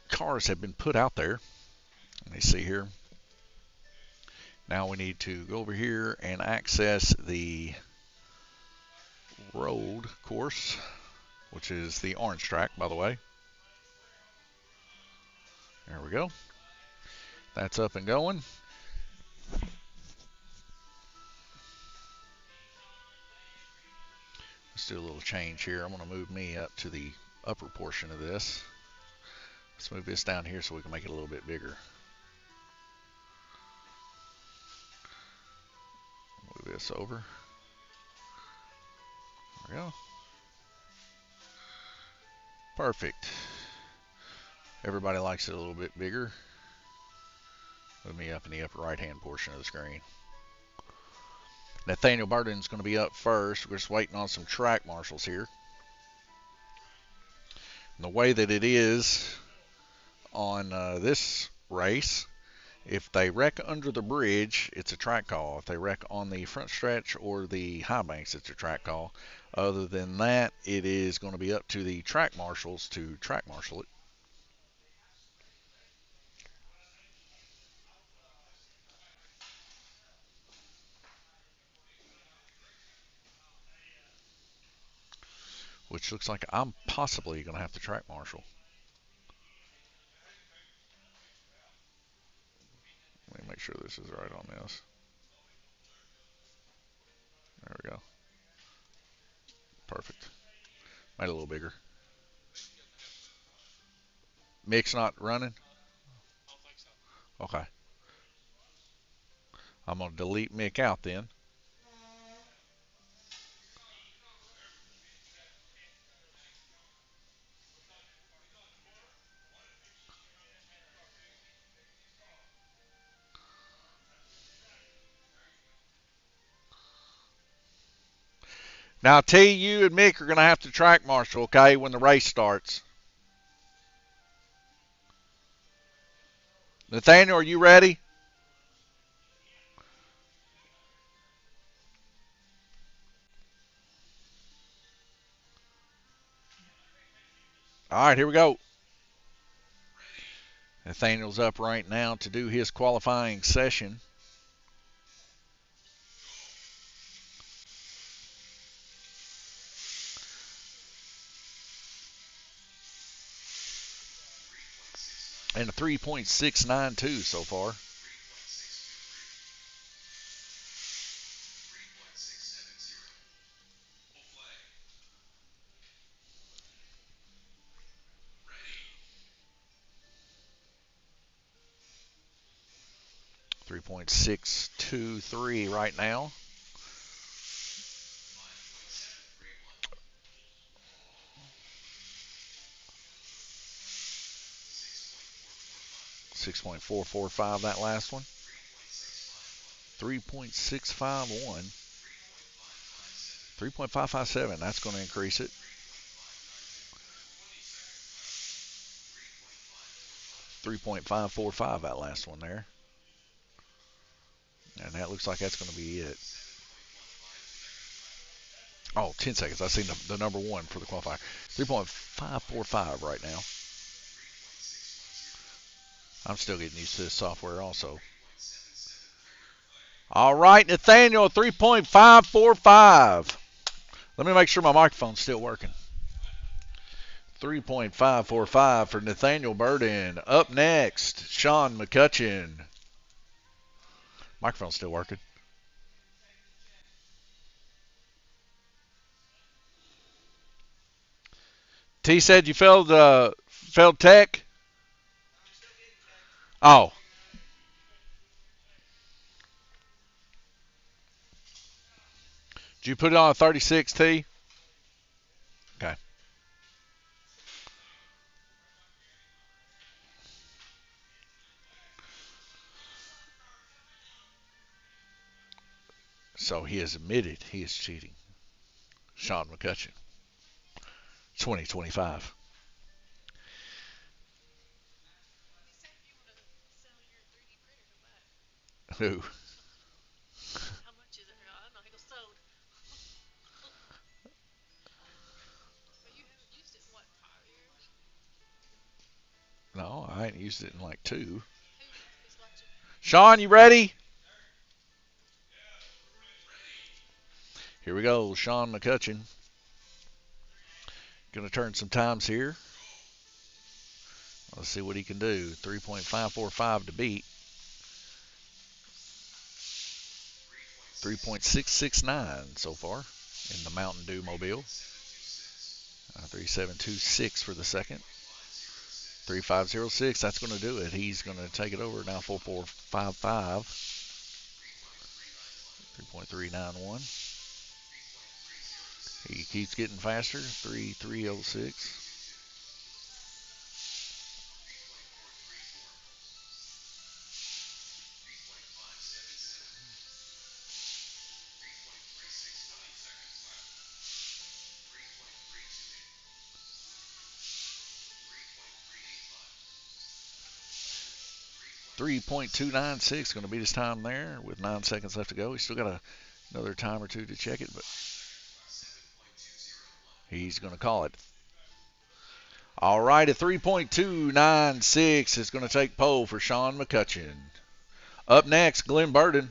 cars have been put out there. Let me see here. Now we need to go over here and access the road course, which is the orange track, by the way. There we go. That's up and going. Let's do a little change here. I'm going to move me up to the upper portion of this. Let's move this down here so we can make it a little bit bigger. Move this over. There we go. Perfect. Everybody likes it a little bit bigger. Move me up in the upper right-hand portion of the screen. Nathaniel Burden's going to be up first. We're just waiting on some track marshals here. And the way that it is on this race, if they wreck under the bridge, it's a track call. If they wreck on the front stretch or the high banks, it's a track call. Other than that, it is going to be up to the track marshals to track marshal it. Which looks like I'm possibly going to have to track marshal. Let me make sure this is right on this. There we go. Perfect. Made it a little bigger. Mick's not running? Okay. I'm going to delete Mick out then. Now, T, you and Mick are going to have to track marshal, okay, when the race starts. Nathaniel, are you ready? All right, here we go. Nathaniel's up right now to do his qualifying session. And a 3.692 so far. .623 right now. .445 that last one. 3.651. 3.557. That's going to increase it. 3.545 that last one there. And that looks like that's going to be it. Oh, 10 seconds. I seen the number one for the qualifier. 3.545 right now. I'm still getting used to this software also. All right, Nathaniel, 3.545. Let me make sure my microphone's still working. 3.545 for Nathaniel Burden. Up next, Sean McCutcheon. Microphone's still working. T said you failed tech? Oh. Did you put it on a 36, T? Okay. So he has admitted he is cheating. Sean McCutcheon. 2025. Who? used it in like 2. Sean, you ready? Here we go. Sean McCutcheon. Going to turn some times here. Let's see what he can do. 3.545 to beat. 3.669 so far in the Mountain Dew Mobile. 3726 for the second. 3506, that's going to do it. He's going to take it over now. 4455. 3.391. He keeps getting faster. 3306. 3.296 going to beat his time there with 9 seconds left to go. He's still got another time or two to check it, but he's going to call it. All right, a 3.296 is going to take pole for Sean McCutcheon. Up next, Glenn Burden.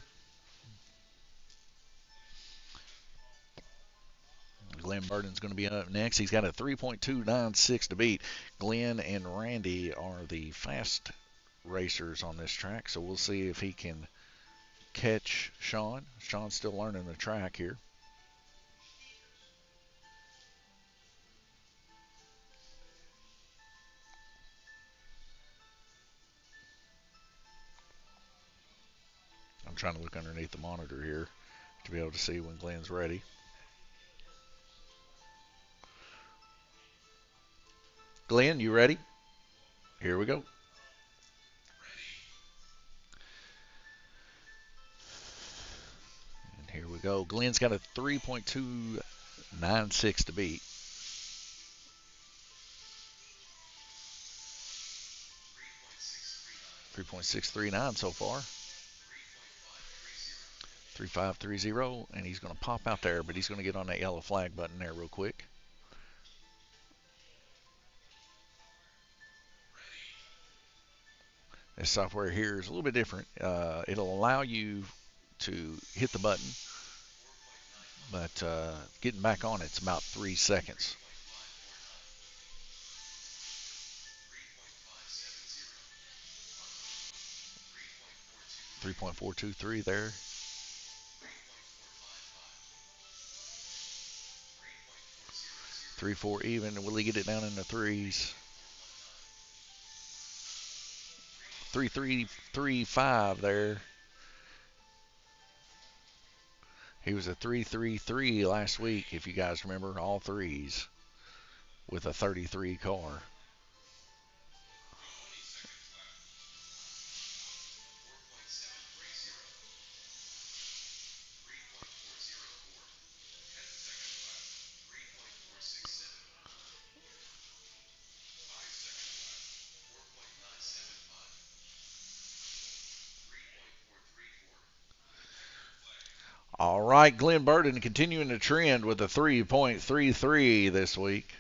Glenn Burden's going to be up next. He's got a 3.296 to beat. Glenn and Randy are the fast racers on this track, so we'll see if he can catch Sean. Sean's still learning the track here. I'm trying to look underneath the monitor here to be able to see when Glenn's ready. Glenn, you ready? Here we go. And here we go. Glenn's got a 3.296 to beat. 3.639 so far. 3530, and he's going to pop out there, but he's going to get on that yellow flag button there real quick. This software here is a little bit different. It'll allow you to hit the button, but getting back on it's about 3 seconds. 3.423 there. 3-4 even. Will he get it down in the threes? 3.335 there. He was a 3.33 last week, if you guys remember, all threes with a 33 car. All right, Glenn Burden continuing the trend with a 3.33 this week.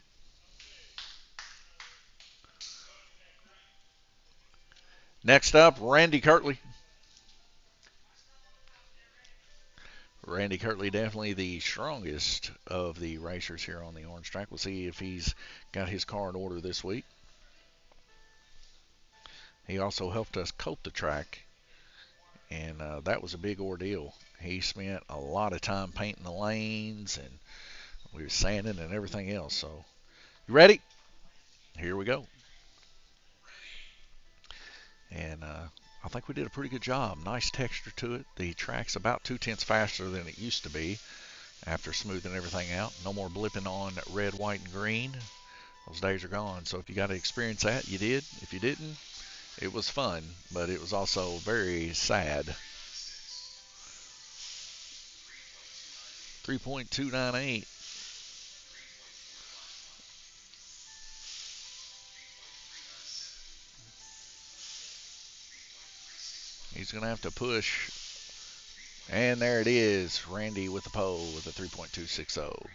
Next up, Randy Kirtley. Randy Kirtley definitely the strongest of the racers here on the orange track. We'll see if he's got his car in order this week. He also helped us coat the track, and that was a big ordeal. He spent a lot of time painting the lanes, and we were sanding and everything else. So, you ready? Here we go. And I think we did a pretty good job. Nice texture to it. The track's about 2/10 faster than it used to be after smoothing everything out. No more blipping on red, white, and green. Those days are gone. So if you got to experience that, you did. If you didn't, it was fun, but it was also very sad. 3.298. He's going to have to push. And there it is. Randy with the pole with a 3.260.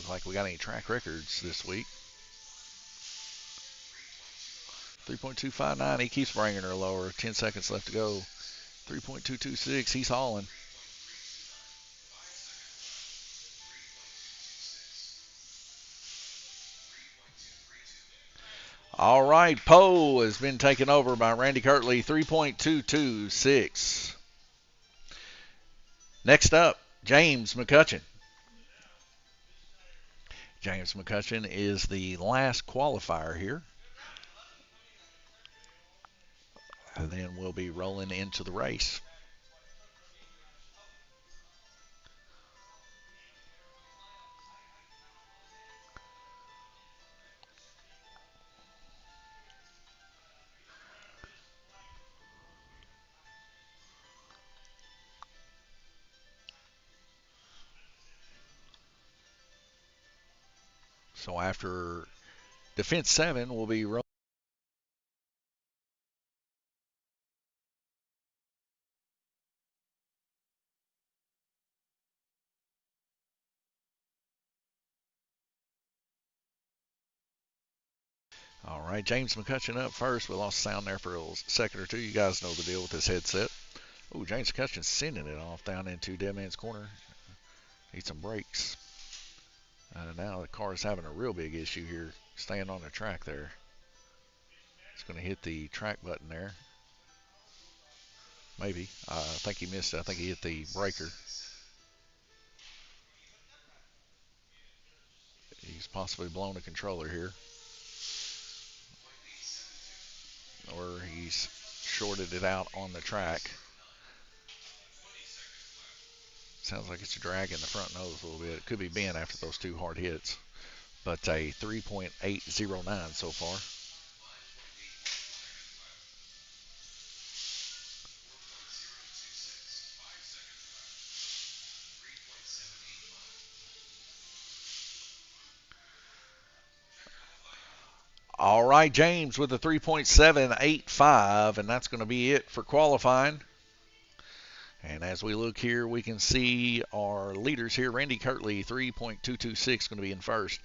look like we got any track records this week. 3.259. He keeps bringing her lower. 10 seconds left to go. 3.226. He's hauling. All right, Poe has been taken over by Randy Kirtley, 3.226. Next up, James McCutcheon. James McCutcheon is the last qualifier here. And then we'll be rolling into the race. So after Defense 7, we'll be rolling. All right, James McCutcheon up first. We lost sound there for a second or two. You guys know the deal with this headset. Oh, James McCutcheon sending it off down into Dead Man's Corner. Need some brakes. Now the car is having a real big issue here, staying on the track there. It's going to hit the track button there. Maybe. I think he missed it. I think he hit the breaker. He's possibly blown a controller here. Or he's shorted it out on the track. Sounds like it's dragging the front nose a little bit. It could be bent after those two hard hits. But a 3.809 so far. All right, James with a 3.785, and that's going to be it for qualifying. And as we look here, we can see our leaders here. Randy Kirtley, 3.226, going to be in first.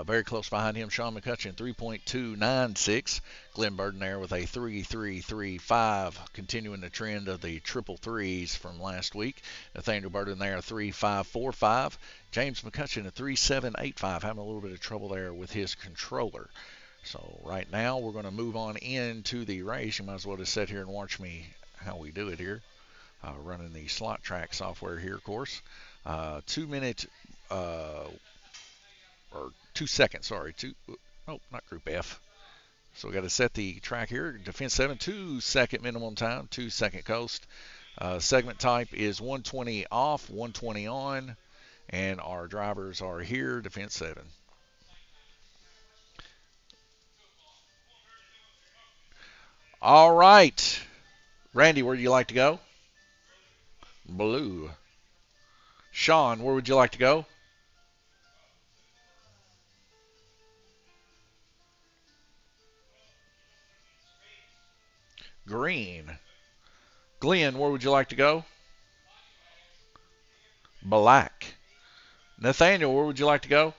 Very close behind him, Sean McCutcheon, 3.296. Glenn Burden there with a 3.335, continuing the trend of the triple threes from last week. Nathaniel Burden there, 3.545. James McCutcheon, a 3.785, having a little bit of trouble there with his controller. So right now, we're going to move on into the race. You might as well just sit here and watch me how we do it here. Running the slot track software here, of course. 2 minute, or 2 seconds, sorry. Not Group F. So we got to set the track here. Defense 7, 2 second minimum time, 2 second coast. Segment type is 120 off, 120 on. And our drivers are here, Defense 7. All right. Randy, where would you like to go? Blue. Sean, where would you like to go? Green. Glenn, where would you like to go? Black. Nathaniel, where would you like to go?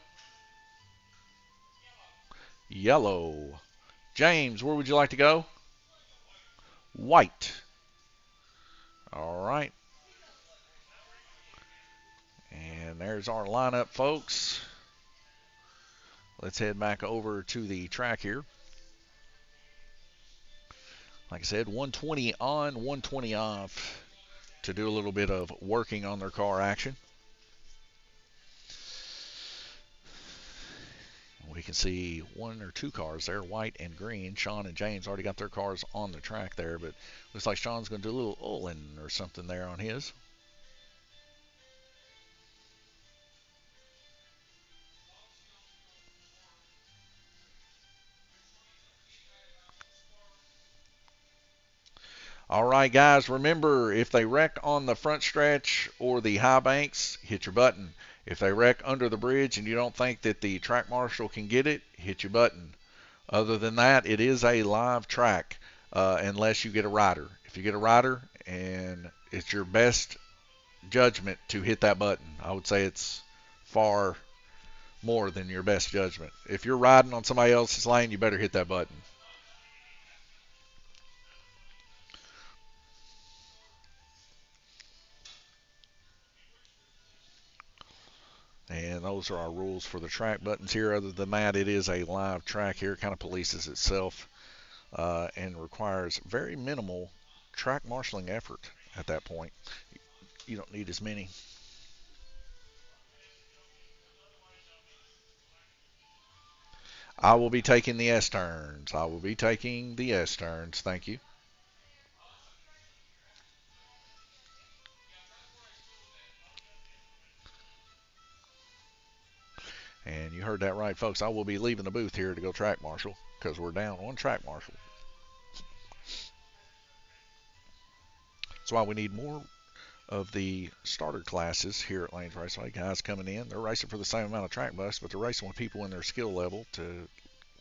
Yellow. James, where would you like to go? White. All right. And there's our lineup, folks. Let's head back over to the track here. Like I said, 120 on, 120 off to do a little bit of working on their car action. We can see one or two cars there, white and green. Sean and James already got their cars on the track there, but looks like Sean's going to do a little oiling or something there on his. All right, guys, remember, if they wreck on the front stretch or the high banks, hit your button. If they wreck under the bridge and you don't think that the track marshal can get it, hit your button. Other than that, it is a live track unless you get a rider. If you get a rider and it's your best judgment to hit that button, I would say it's far more than your best judgment. If you're riding on somebody else's lane, you better hit that button. And those are our rules for the track buttons here. Other than that, it is a live track here. It kind of polices itself and requires very minimal track marshaling effort at that point. You don't need as many. I will be taking the S turns. I will be taking the S turns. Thank you. And you heard that right, folks. I will be leaving the booth here to go track marshal because we're down one track marshal. That's why we need more of the starter classes here at Lanes Raceway. Guys coming in, they're racing for the same amount of track bucks, but they're racing with people in their skill level to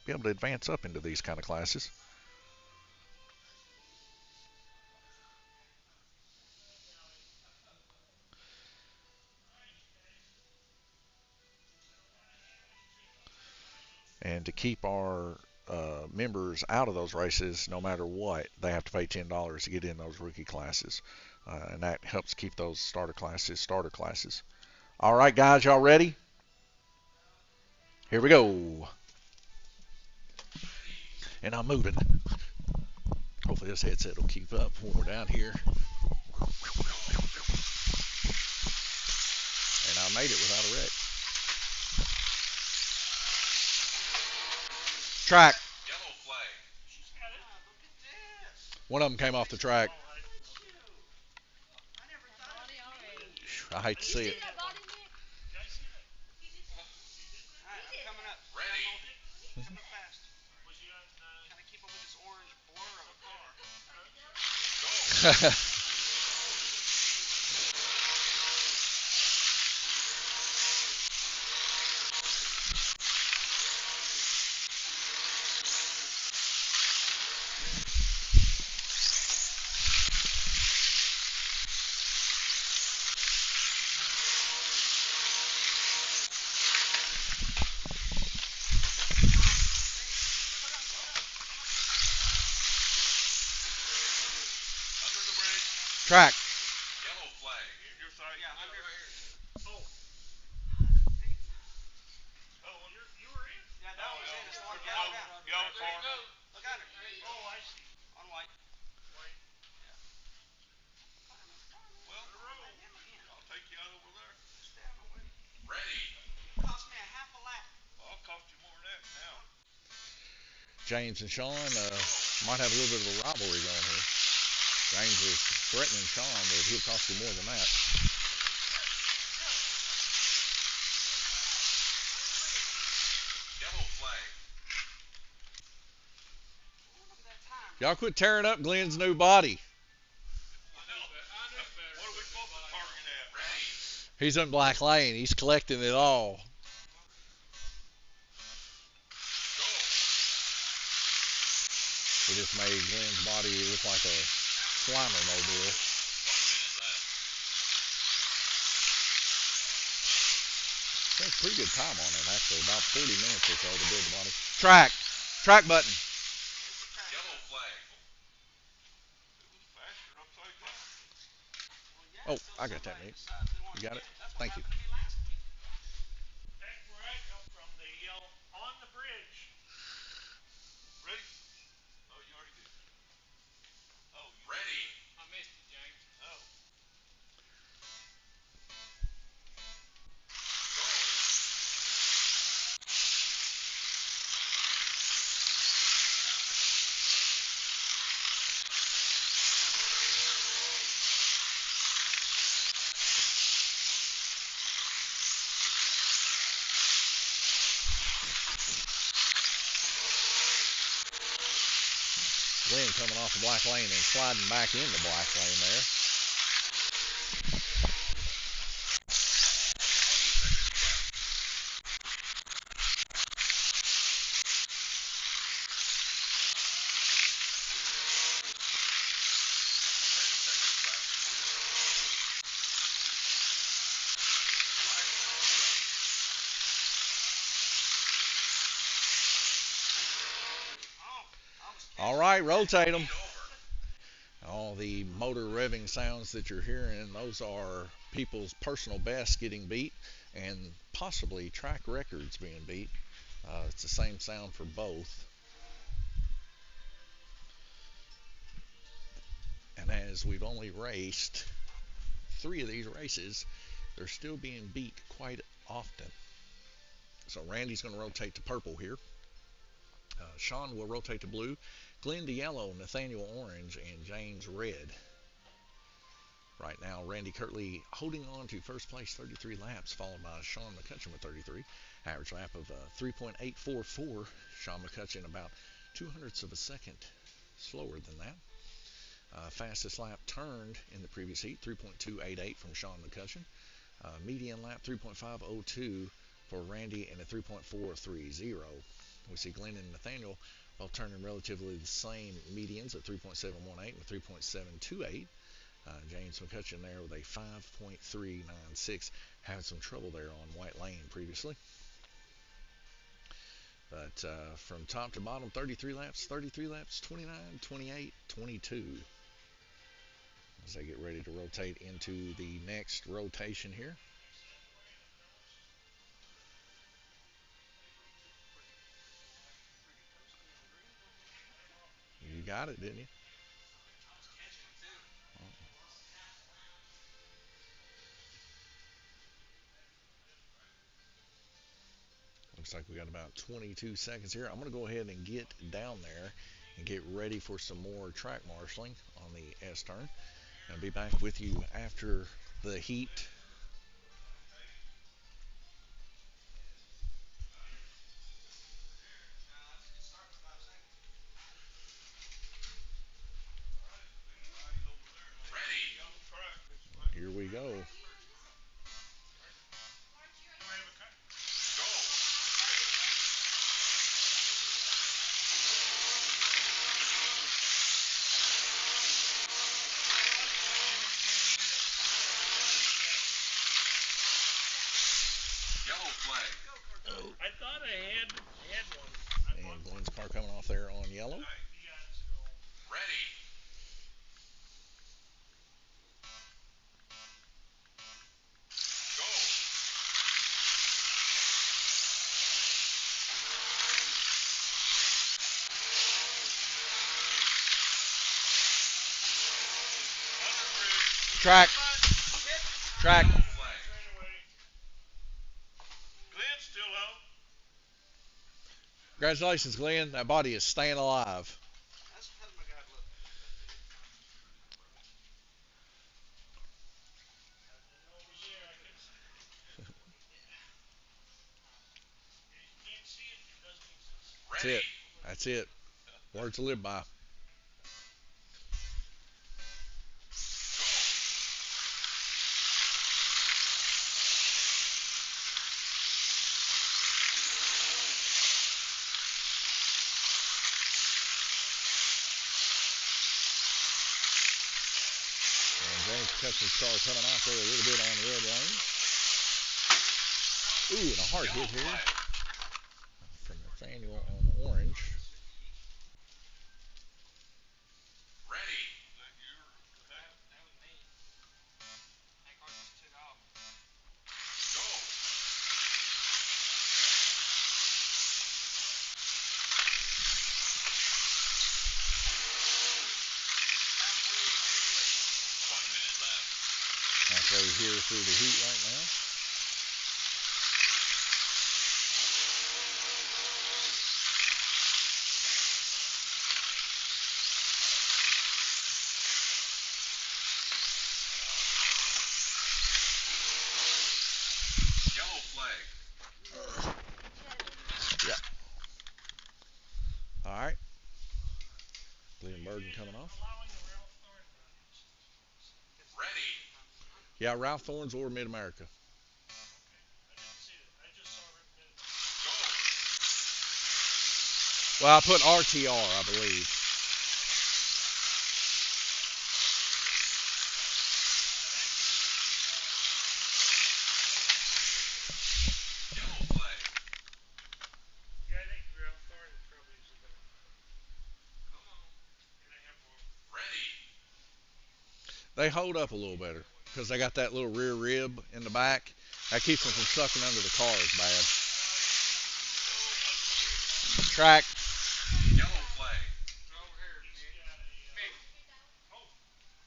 be able to advance up into these kind of classes. And to keep our members out of those races, no matter what, they have to pay $10 to get in those rookie classes. And that helps keep those starter classes. All right, guys, y'all ready? Here we go. And I'm moving. Hopefully this headset will keep up when we're down here. And I made it without a wreck. Track. Yellow flag. One of them came off the track. I hate to see it. Ready. Go. Track. Yellow flag. You're sorry. Yeah, I'm right here. Oh. Oh, you were in? Yeah, that was in. It's the one down. Yellow car. Look under. Oh, I see. On white. White. Yeah. Well, I'll take you out over there. Stay out of the way. Ready. Cost me a half a lap. I'll cost you more than that now. James and Sean might have a little bit of a rivalry going here. James is threatening Sean that he'll cost you more than that. Yellow flag. Y'all quit tearing up Glenn's new body. What are we supposed to target at? Ready. He's in Black Lane. He's collecting it all. Go. We just made Glenn's body look like a Slimer mobile. That's pretty good time on it, actually. About 40 minutes or so to build the body. Track. Track button. Yellow flag. It was faster upside down. Oh, I got that, Nick. You got it? Thank you. Back where I come from, they yell, on the bridge. Ready? Oh, you already did. Oh, you ready? I missed it, James. Oh. Glenn coming off the Black Lane and sliding back into Black Lane there. All right, rotate them. All the motor revving sounds that you're hearing, those are people's personal best getting beat and possibly track records being beat. It's the same sound for both. And as we've only raced 3 of these races, they're still being beat quite often. So Randy's going to rotate to purple here. Sean will rotate to blue. Glenn to yellow, Nathaniel orange, and James red. Right now, Randy Kirtley holding on to first place, 33 laps, followed by Sean McCutcheon with 33. Average lap of 3.844. Sean McCutcheon about 200ths of a second slower than that. Fastest lap turned in the previous heat, 3.288 from Sean McCutcheon. Median lap, 3.502 for Randy and a 3.430. We see Glenn and Nathaniel both turning relatively the same medians at 3.718 and 3.728. James McCutcheon there with a 5.396. Had some trouble there on White Lane previously. But from top to bottom, 33 laps, 29, 28, 22. As they get ready to rotate into the next rotation here. You got it, didn't you? Looks like we got about 22 seconds here. I'm going to go ahead and get down there and get ready for some more track marshaling on the S turn. I'll be back with you after the heat. Here we go. I thought I had one. And Glenn's car coming off there on yellow. Ready. Go. Track. Track. Glenn's still out. Congratulations, Glenn. That body is staying alive. How's my guy look? That's it. That's it. Words to live by. James McCutcheon's car coming out there a little bit on the red lane. Ooh, and a hard hit here from Nathaniel on the orange. Ready. Go. Halfway here through the heat right now. Yellow flag. Yeah. All right. Glenn Burden coming off. Ready. Yeah, Ralph Thorne's or Mid-America. Go. Well, I put RTR, I believe. Yellow flag. Yeah, I think Ralph Thorne probably is the better. Come on. They hold up a little better because they got that little rear rib in the back. That keeps them from sucking under the cars bad. Track. Yellow flag. Over here, Mick.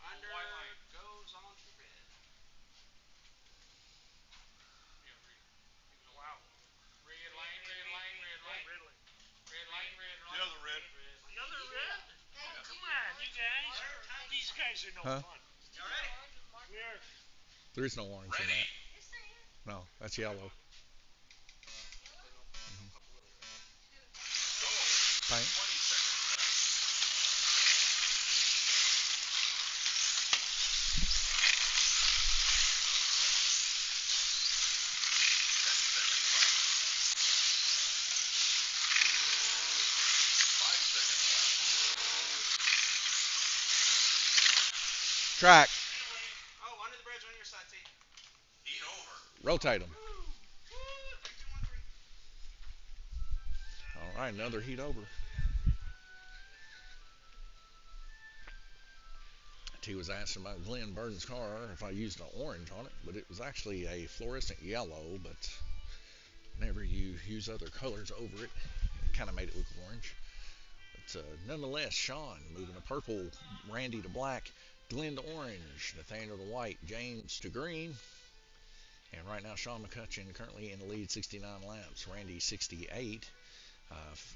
Under goes on to red. Wow. Red lane, red lane, red lane. Red lane. Red lane, red lane. The other red. The other red? Oh, come on, you guys. These guys are no Huh? fun. Y'all ready? We are. There is no orange in Ready. that. No, that's yellow. Go. Paint. 20 seconds left. Track. Oh, under the bridge on your side, T. Heat over. Rotate them. 3, 2, 1, 3. All right, another heat over. He was asking about Glenn Burton's car if I used an orange on it, but it was actually a fluorescent yellow. But whenever you use other colors over it, it kind of made it look orange. But nonetheless, Sean moving a purple, Randy to black, Glenn to orange, Nathaniel to white, James to green. And right now, Sean McCutcheon currently in the lead, 69 laps. Randy 68.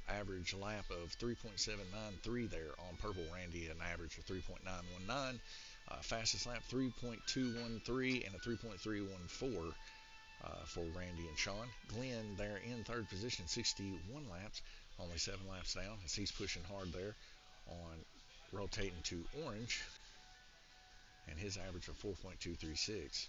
Average lap of 3.793 there on purple. Randy an average of 3.919. Fastest lap 3.213 and a 3.314 for Randy and Sean. Glenn there in third position, 61 laps, only 7 laps down as he's pushing hard there on rotating to orange, and his average of 4.236.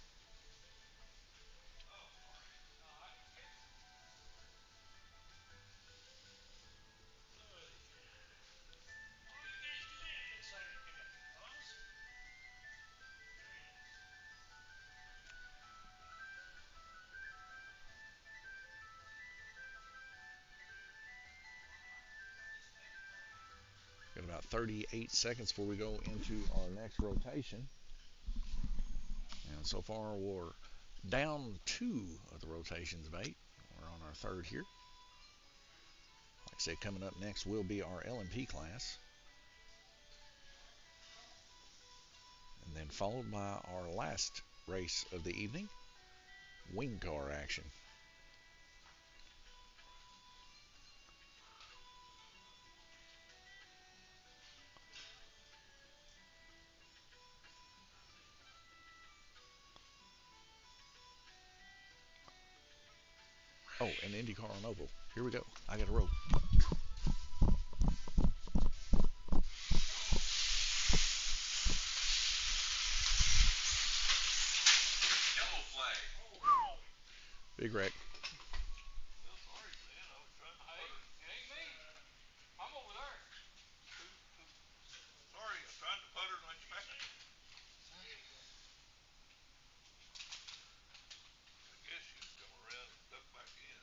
Got about 38 seconds before we go into our next rotation. And so far, we're down 2 of the rotations of 8. We're on our third here. Like I said, coming up next will be our LMP class. And then followed by our last race of the evening, wing car action. Oh, and IndyCar on oval. Here we go. I got to roll. Yellow flag. Big wreck. Well, sorry, Glenn. I was trying to put it. It ain't me. I'm over there. Sorry, I'm trying to put her and let you back. I guess you come around and duck back in.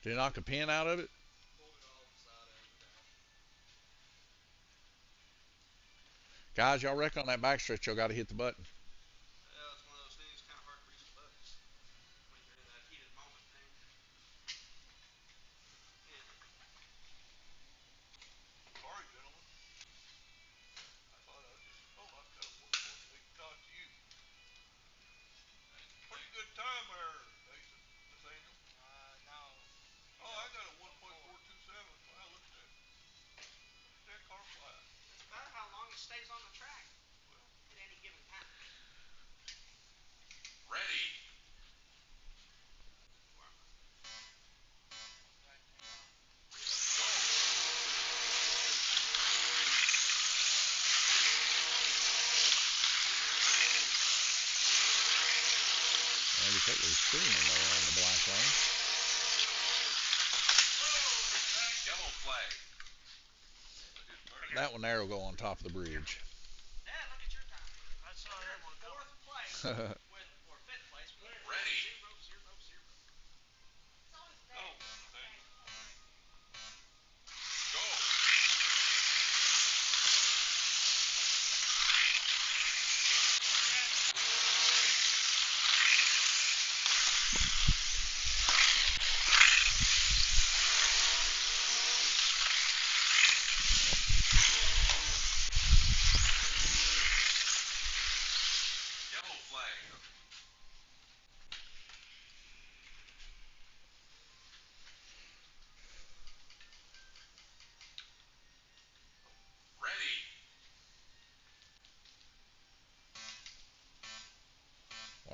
Did it knock a pin out of it? Guys, y'all wreck on that backstretch, y'all got to hit the button. Yeah, it's one of those things, kind of hard to reach the buttons when you're in that heated moment thing. Yeah. Sorry, gentlemen. I thought I just, I've got a 1.8 talk to you. Pretty good time there, Nathan, Nathaniel. No. Oh, I got a 1.427. Wow, look at that. Look at that car fly. That's about how long it stays on the track Well, at any given time. Ready. Where am I? Right, hang on. Go. Randy Cutler's screaming there on the black lane. Yellow flag. That one there will go on top of the bridge. Dad, look at your time. I saw that one coming. Fourth place with, or fifth place with Ready. 0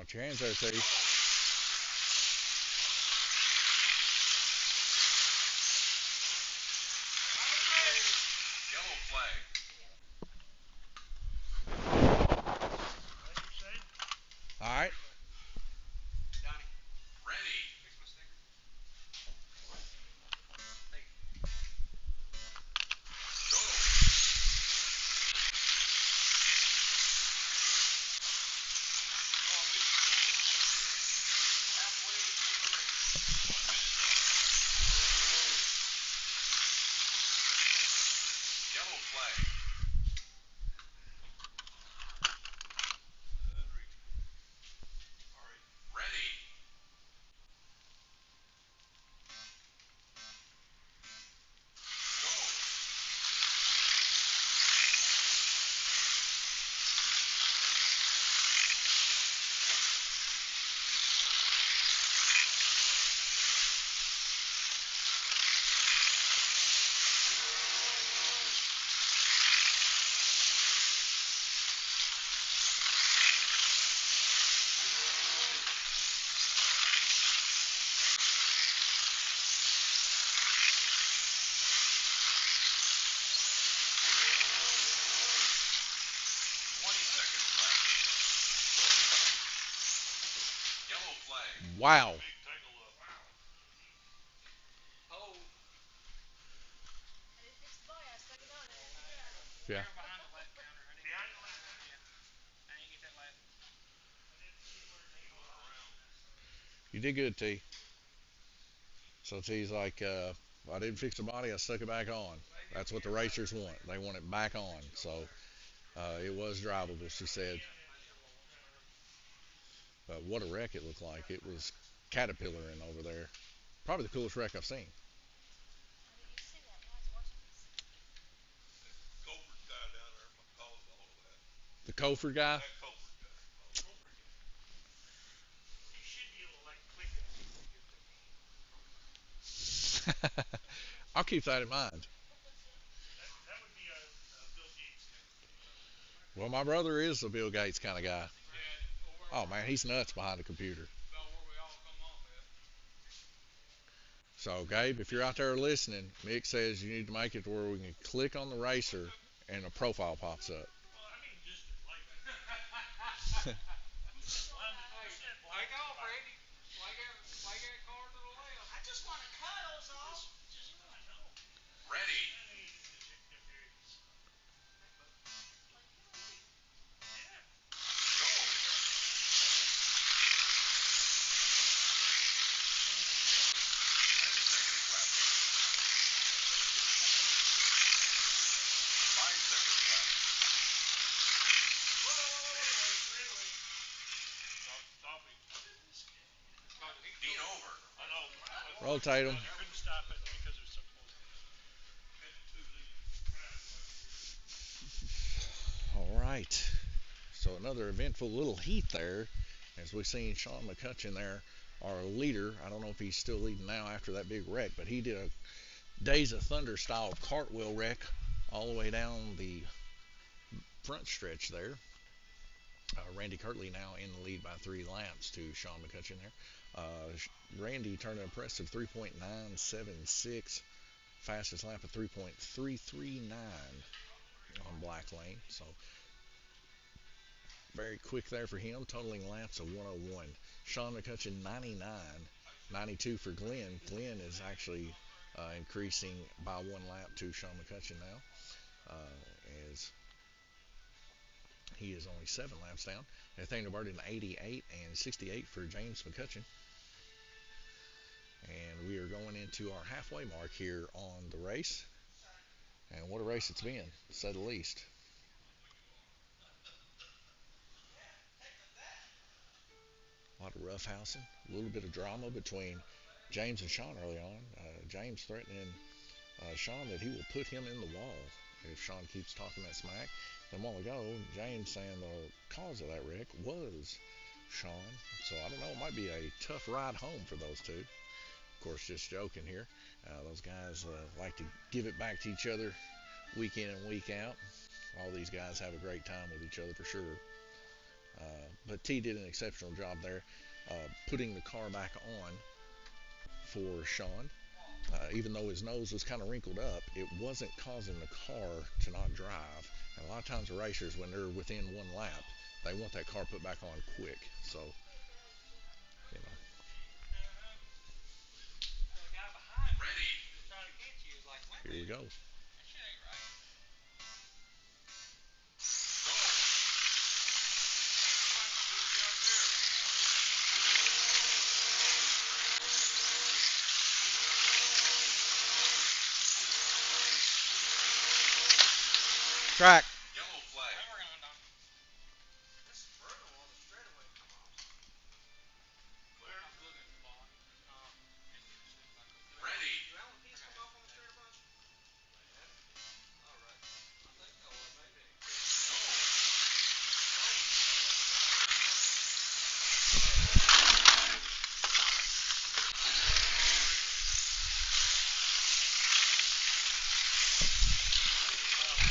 Watch your hands there, T. Yellow flag. What you say? All right. Donnie, Ready. fix my sticker. Hey. Go. Halfway through the race. 1 minute. Yellow flag. All right. Ready. Go. 20 seconds left. Yellow flag. Wow. Big tangle up. Oh. Yeah. Behind the lap counter. I didn't Behind get the lap counter? Yeah. I didn't get that lap. I didn't see where he went around. You did good, T. So T's like, I didn't fix the body, I stuck it back on. That's what the racers want. They want it back on. So it was drivable, she said. But what a wreck it looked like. It was caterpillaring over there. Probably the coolest wreck I've seen. Cofer's guy down there caused all of that. The Cofer guy? That Cofer guy caused everything. He should be able to like click it and get the name. I'll keep that in mind. That would be a Bill Gates kind of thing. Well, my brother is a Bill Gates kind of guy. Yeah. Oh, man, he's nuts behind the computer. About where we all come off at. So, Gabe, if you're out there listening, Mick says you need to make it to where we can click on the racer and a profile pops up. Well, I mean, just like. Who said blind? Who said blind? Take off, Randy. Flag that car to the left. I just want to cuddles off. Just I know. Ready. I mean, if there's. Yeah. Go. 10 seconds left. 5 seconds left. Stop him. Dean over. I know. Rotate him. I couldn't stop it because it was so close. All right. So another eventful little heat there, as we've seen Sean McCutcheon there, our leader. I don't know if he's still leading now after that big wreck, but he did a Days of Thunder style cartwheel wreck all the way down the front stretch there. Randy Kirtley now in the lead by 3 laps to Sean McCutcheon there. Randy turned an impressive 3.976, fastest lap of 3.339 on Black Lane. So very quick there for him, totaling laps of 101. Sean McCutcheon 99, 92 for Glenn. Glenn is actually increasing by 1 lap to Sean McCutcheon now, as he is only 7 laps down. Nathaniel Burden 88 and 68 for James McCutcheon. And we are going into our halfway mark here on the race. And what a race it's been, to say the least. A lot of roughhousing, a little bit of drama between James and Sean early on. James threatening Sean that he will put him in the wall if Sean keeps talking that smack. Then a while ago, James saying the cause of that wreck was Sean. So I don't know, it might be a tough ride home for those two. Of course, just joking here. Those guys like to give it back to each other week in and week out. All these guys have a great time with each other for sure. But T did an exceptional job there, putting the car back on for Sean. Even though his nose was kind of wrinkled up, it wasn't causing the car to not drive. And a lot of times the racers, when they're within one lap, they want that car put back on quick. So, you know, So the guy behind you Ready. was trying to catch you. Was like, wait a here we minute, go. that shit ain't right. Track. Yellow flag. I'm working on it, Don. This is brutal on the straightaway come off. Clear. I was looking at the block. It seems like okay. Ready. Do Allen Pease come off on the straight a bunch? Alright. I think so, maybe.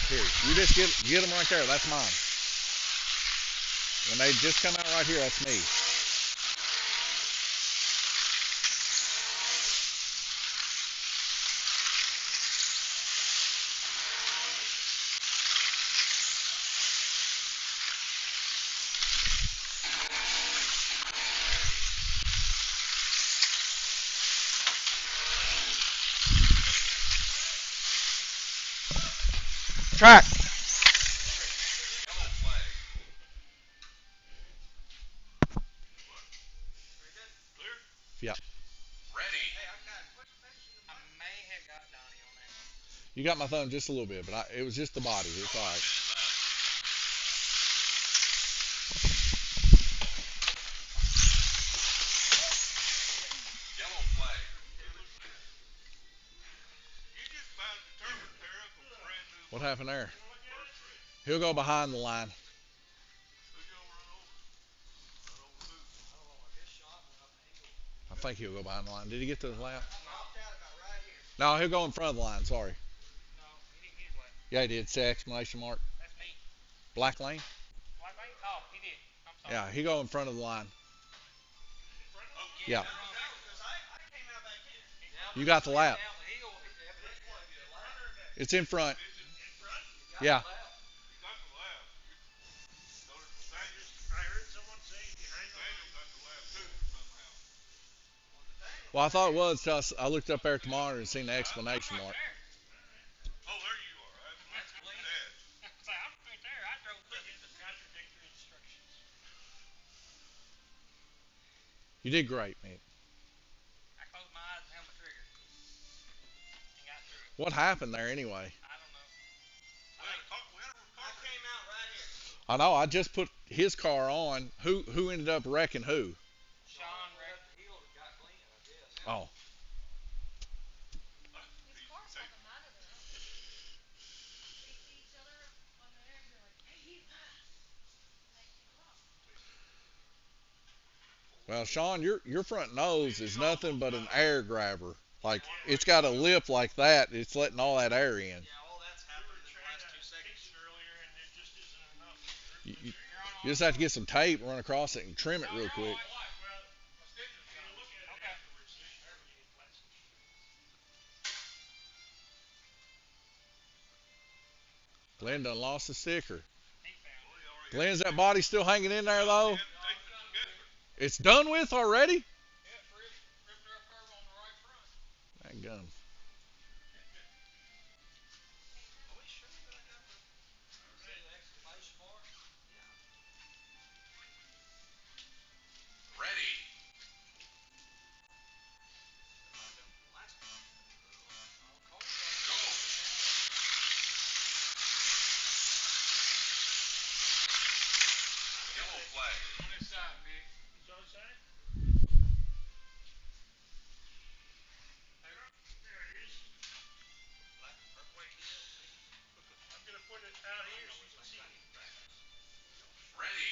Here, you just get them right there. That's mine. When they just come out right here, that's me. Track. Yellow flag. Very good. Clear? Yeah. Ready. Hey, I've got a quick question. I may have got Donnie on that one. You got my thumb just a little bit, but it was just the body. It's all right. Yellow flag. You just about determined to tear up a brand new What happened there? first race. He'll go behind the line. Who's gonna run over? Run over who? I don't know, I guess Sean went up the hill. I think he'll go behind the line. Did he get to the lap? I popped out about right here. No, he'll go in front of the line. Sorry. No, he didn't get his lap. Yeah, he did. Say exclamation mark. That's me. Black lane. Black Lane? Oh, he did. I'm sorry. Yeah, he go in front of the line. In front of Oh, him? Yeah. Because I came out back here. You got the lap. Down the hill, evidently want to get a lap. It's in front. Is it in front? Yeah. You got the lap. Notice Nathaniel. I heard someone say you hang on. Nathaniel got the lap too somehow. Well, I thought it was till I looked up there at the monitor and seen the exclamation mark. There. Oh, there you are. I was That's looking clean. at that. I'm right there. I drove through it. Contradictory instructions. You did great, man. I closed my eyes and held my trigger. And got through it. What happened there anyway? I don't know. We had a car I came out right here. I know. I just put his car on. Who ended up wrecking who? Sean went wrecked. up the hill and got Glenn, I guess. Oh, These cars talking mad at us. They see each other on there and be like, hey, he's fast. And they pull up. well, Sean, your front nose is nothing but an air grabber. Like it's got a lip like that. It's letting all that air in. Yeah, all that's happened in the last 2 seconds. fix it earlier and it just isn't enough. You just have to get some tape, run across it, and trim it real quick. Well, my schedule's gonna look at it afterwards. See if there's any places. Glenn done lost the sticker. He found it. Glenn's that body still hanging in there though? Take it together. It's done with already? Yeah, ripped her curve on the right front. That gun. Are we sure that I got the exclamation mark? Ready. Last time. Go. Yellow flag. On this side, Mick. Who's on the side? There it is. I'm gonna put it out here so you can see it. Ready.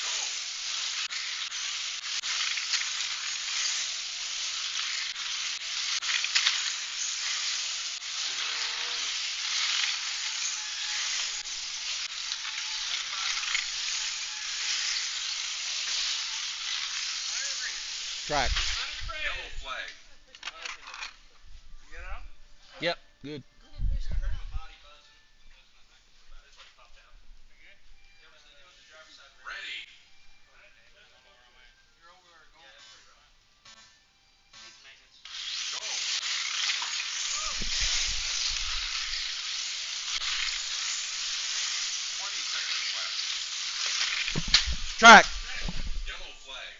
Go. Track. Yellow flag. You get out? Yep. Good. Glenn pushed I him heard out. my body buzzing. There's nothing I can do about it. It's already popped out. Again? It was the driver's side rear. Ready. I don't know where I'm at. You're over there going. Yeah, that's pretty rough. Needs maintenance. Go. 20 seconds left. Track. Yellow flag.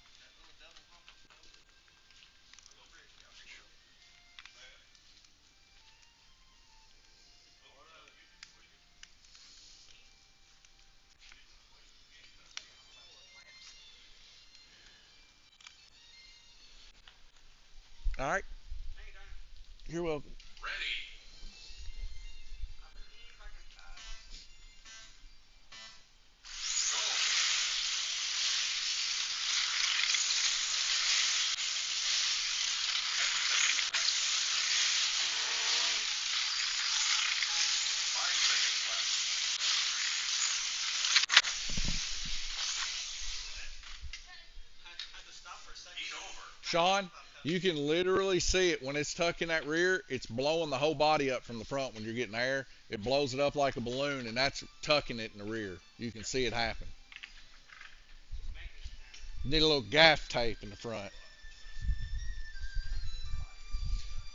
That little double hump was posted. Go bridge. Yeah, for sure. All right. Thank you, Donnie. You're welcome. Ready. I believe I can pass. Go. 10 seconds left. 5 seconds left. Had to stop for a second. Heat over. Sean, you can literally see it when it's tucking that rear. It's blowing the whole body up from the front when you're getting air. It blows it up like a balloon, and that's tucking it in the rear. You can see it happen. Maintenance plan. Need a little gaff tape in the front.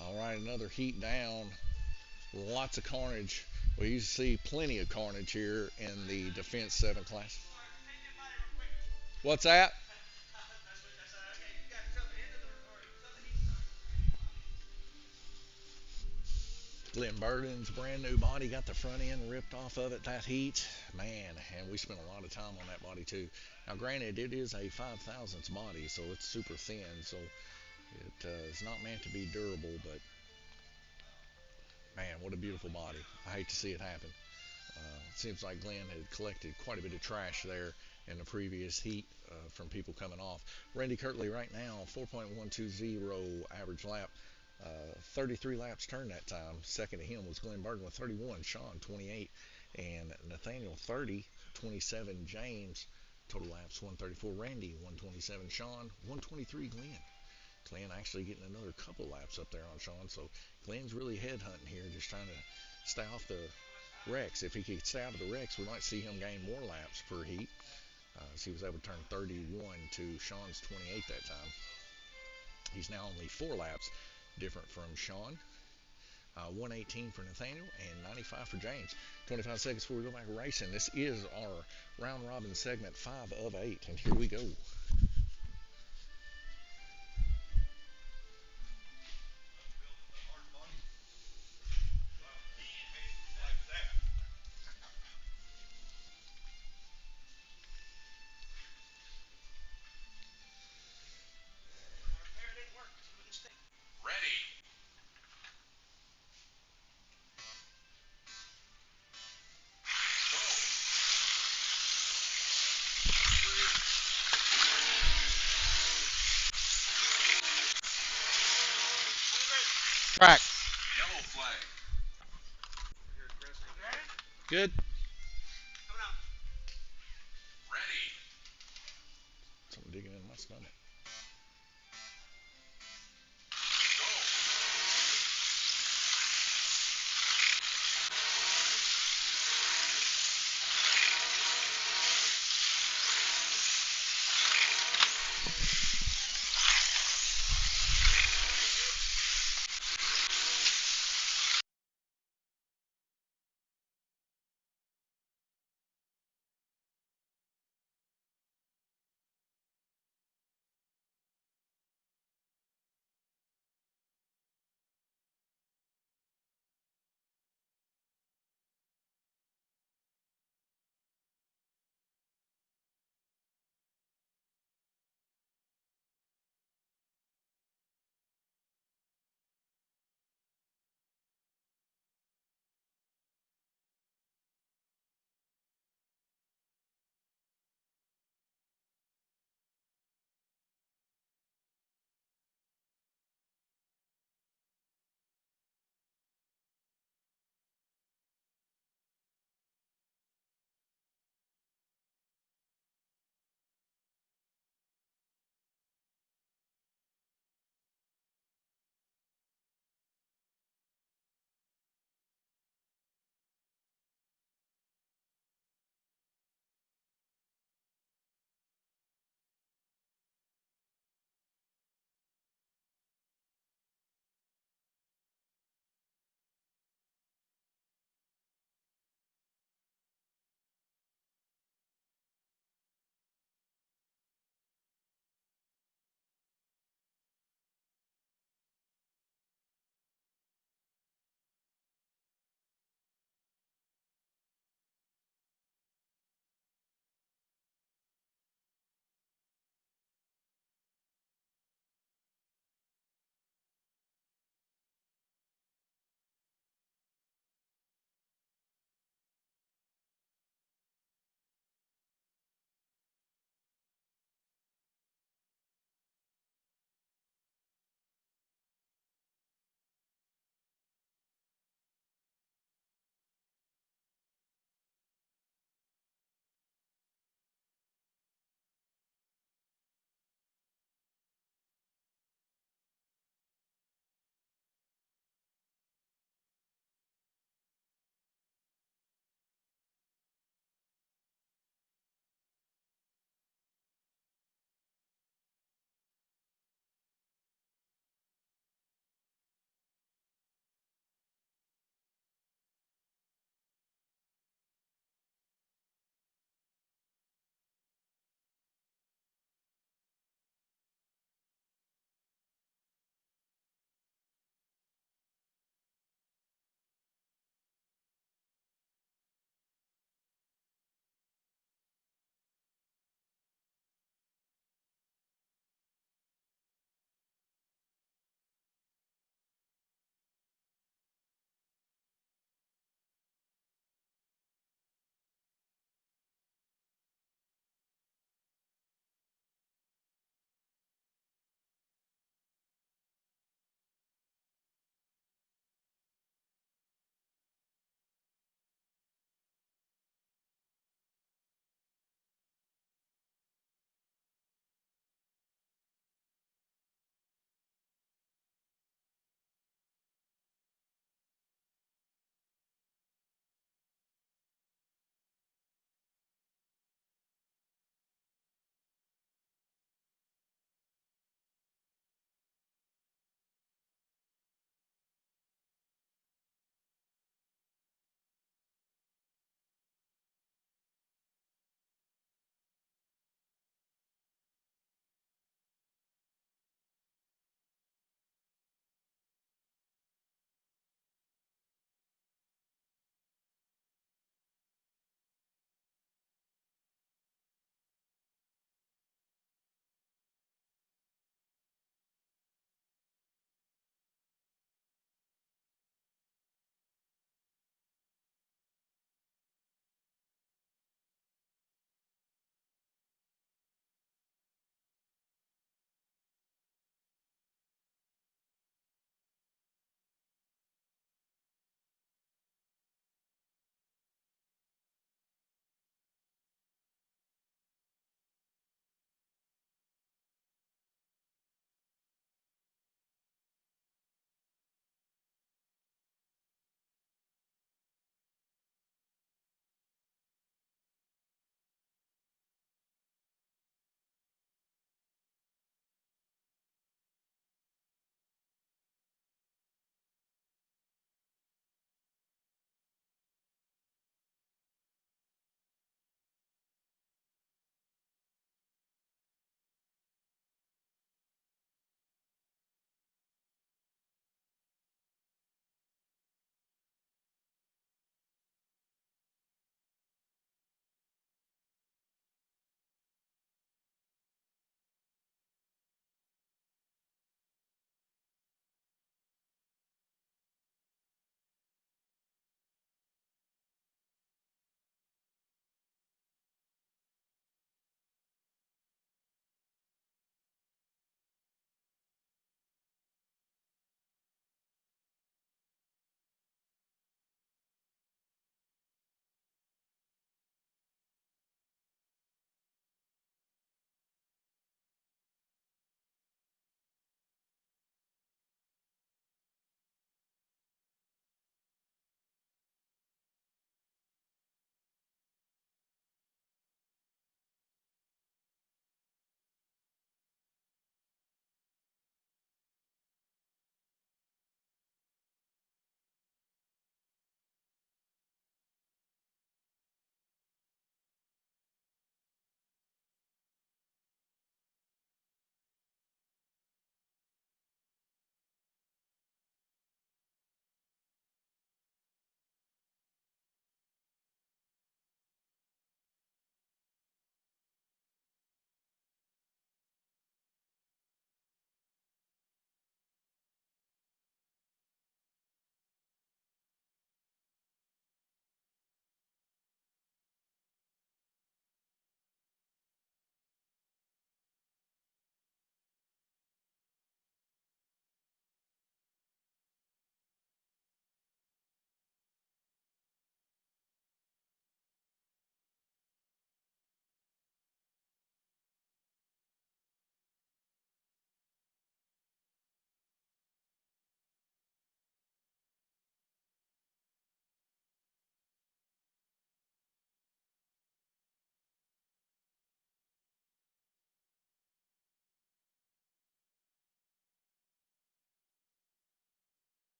All right, another heat down. Lots of carnage. We used to see plenty of carnage here in the Defense 7 class. Take that body real quick. What's that? That's what I said. Okay, you guys till the end of the or till the heat starts. Glenn Burden's brand new body got the front end ripped off of it. That heat, man, and we spent a lot of time on that body too. Now, granted, it is a 5,000ths body, so it's super thin, so it is not meant to be durable. But man, what a beautiful body! I hate to see it happen. It seems like Glenn had collected quite a bit of trash there in the previous heat from people coming off. Randy Kirtley right now, 4.120 average lap. 33 laps turned that time. Second to him was Glenn Burden with 31, Sean 28, and Nathaniel 30, 27 James. Total laps 134 Randy, 127 Sean, 123 Glenn. Glenn actually getting another couple laps up there on Sean, so Glenn's really headhunting here, just trying to stay off the wrecks. If he could stay out of the wrecks, we might see him gain more laps per heat. So he was able to turn 31 to Sean's 28 that time. He's now only 4 laps different from Sean. 118 for Nathaniel and 95 for James. 25 seconds before we go back racing. This is our round robin segment 5 of 8, and here we go. My repair didn't work. It's a wooden stick. Ready. Go. Track. Yellow flag. Here, Chris. Good. Coming out. Ready. Something digging in my stomach.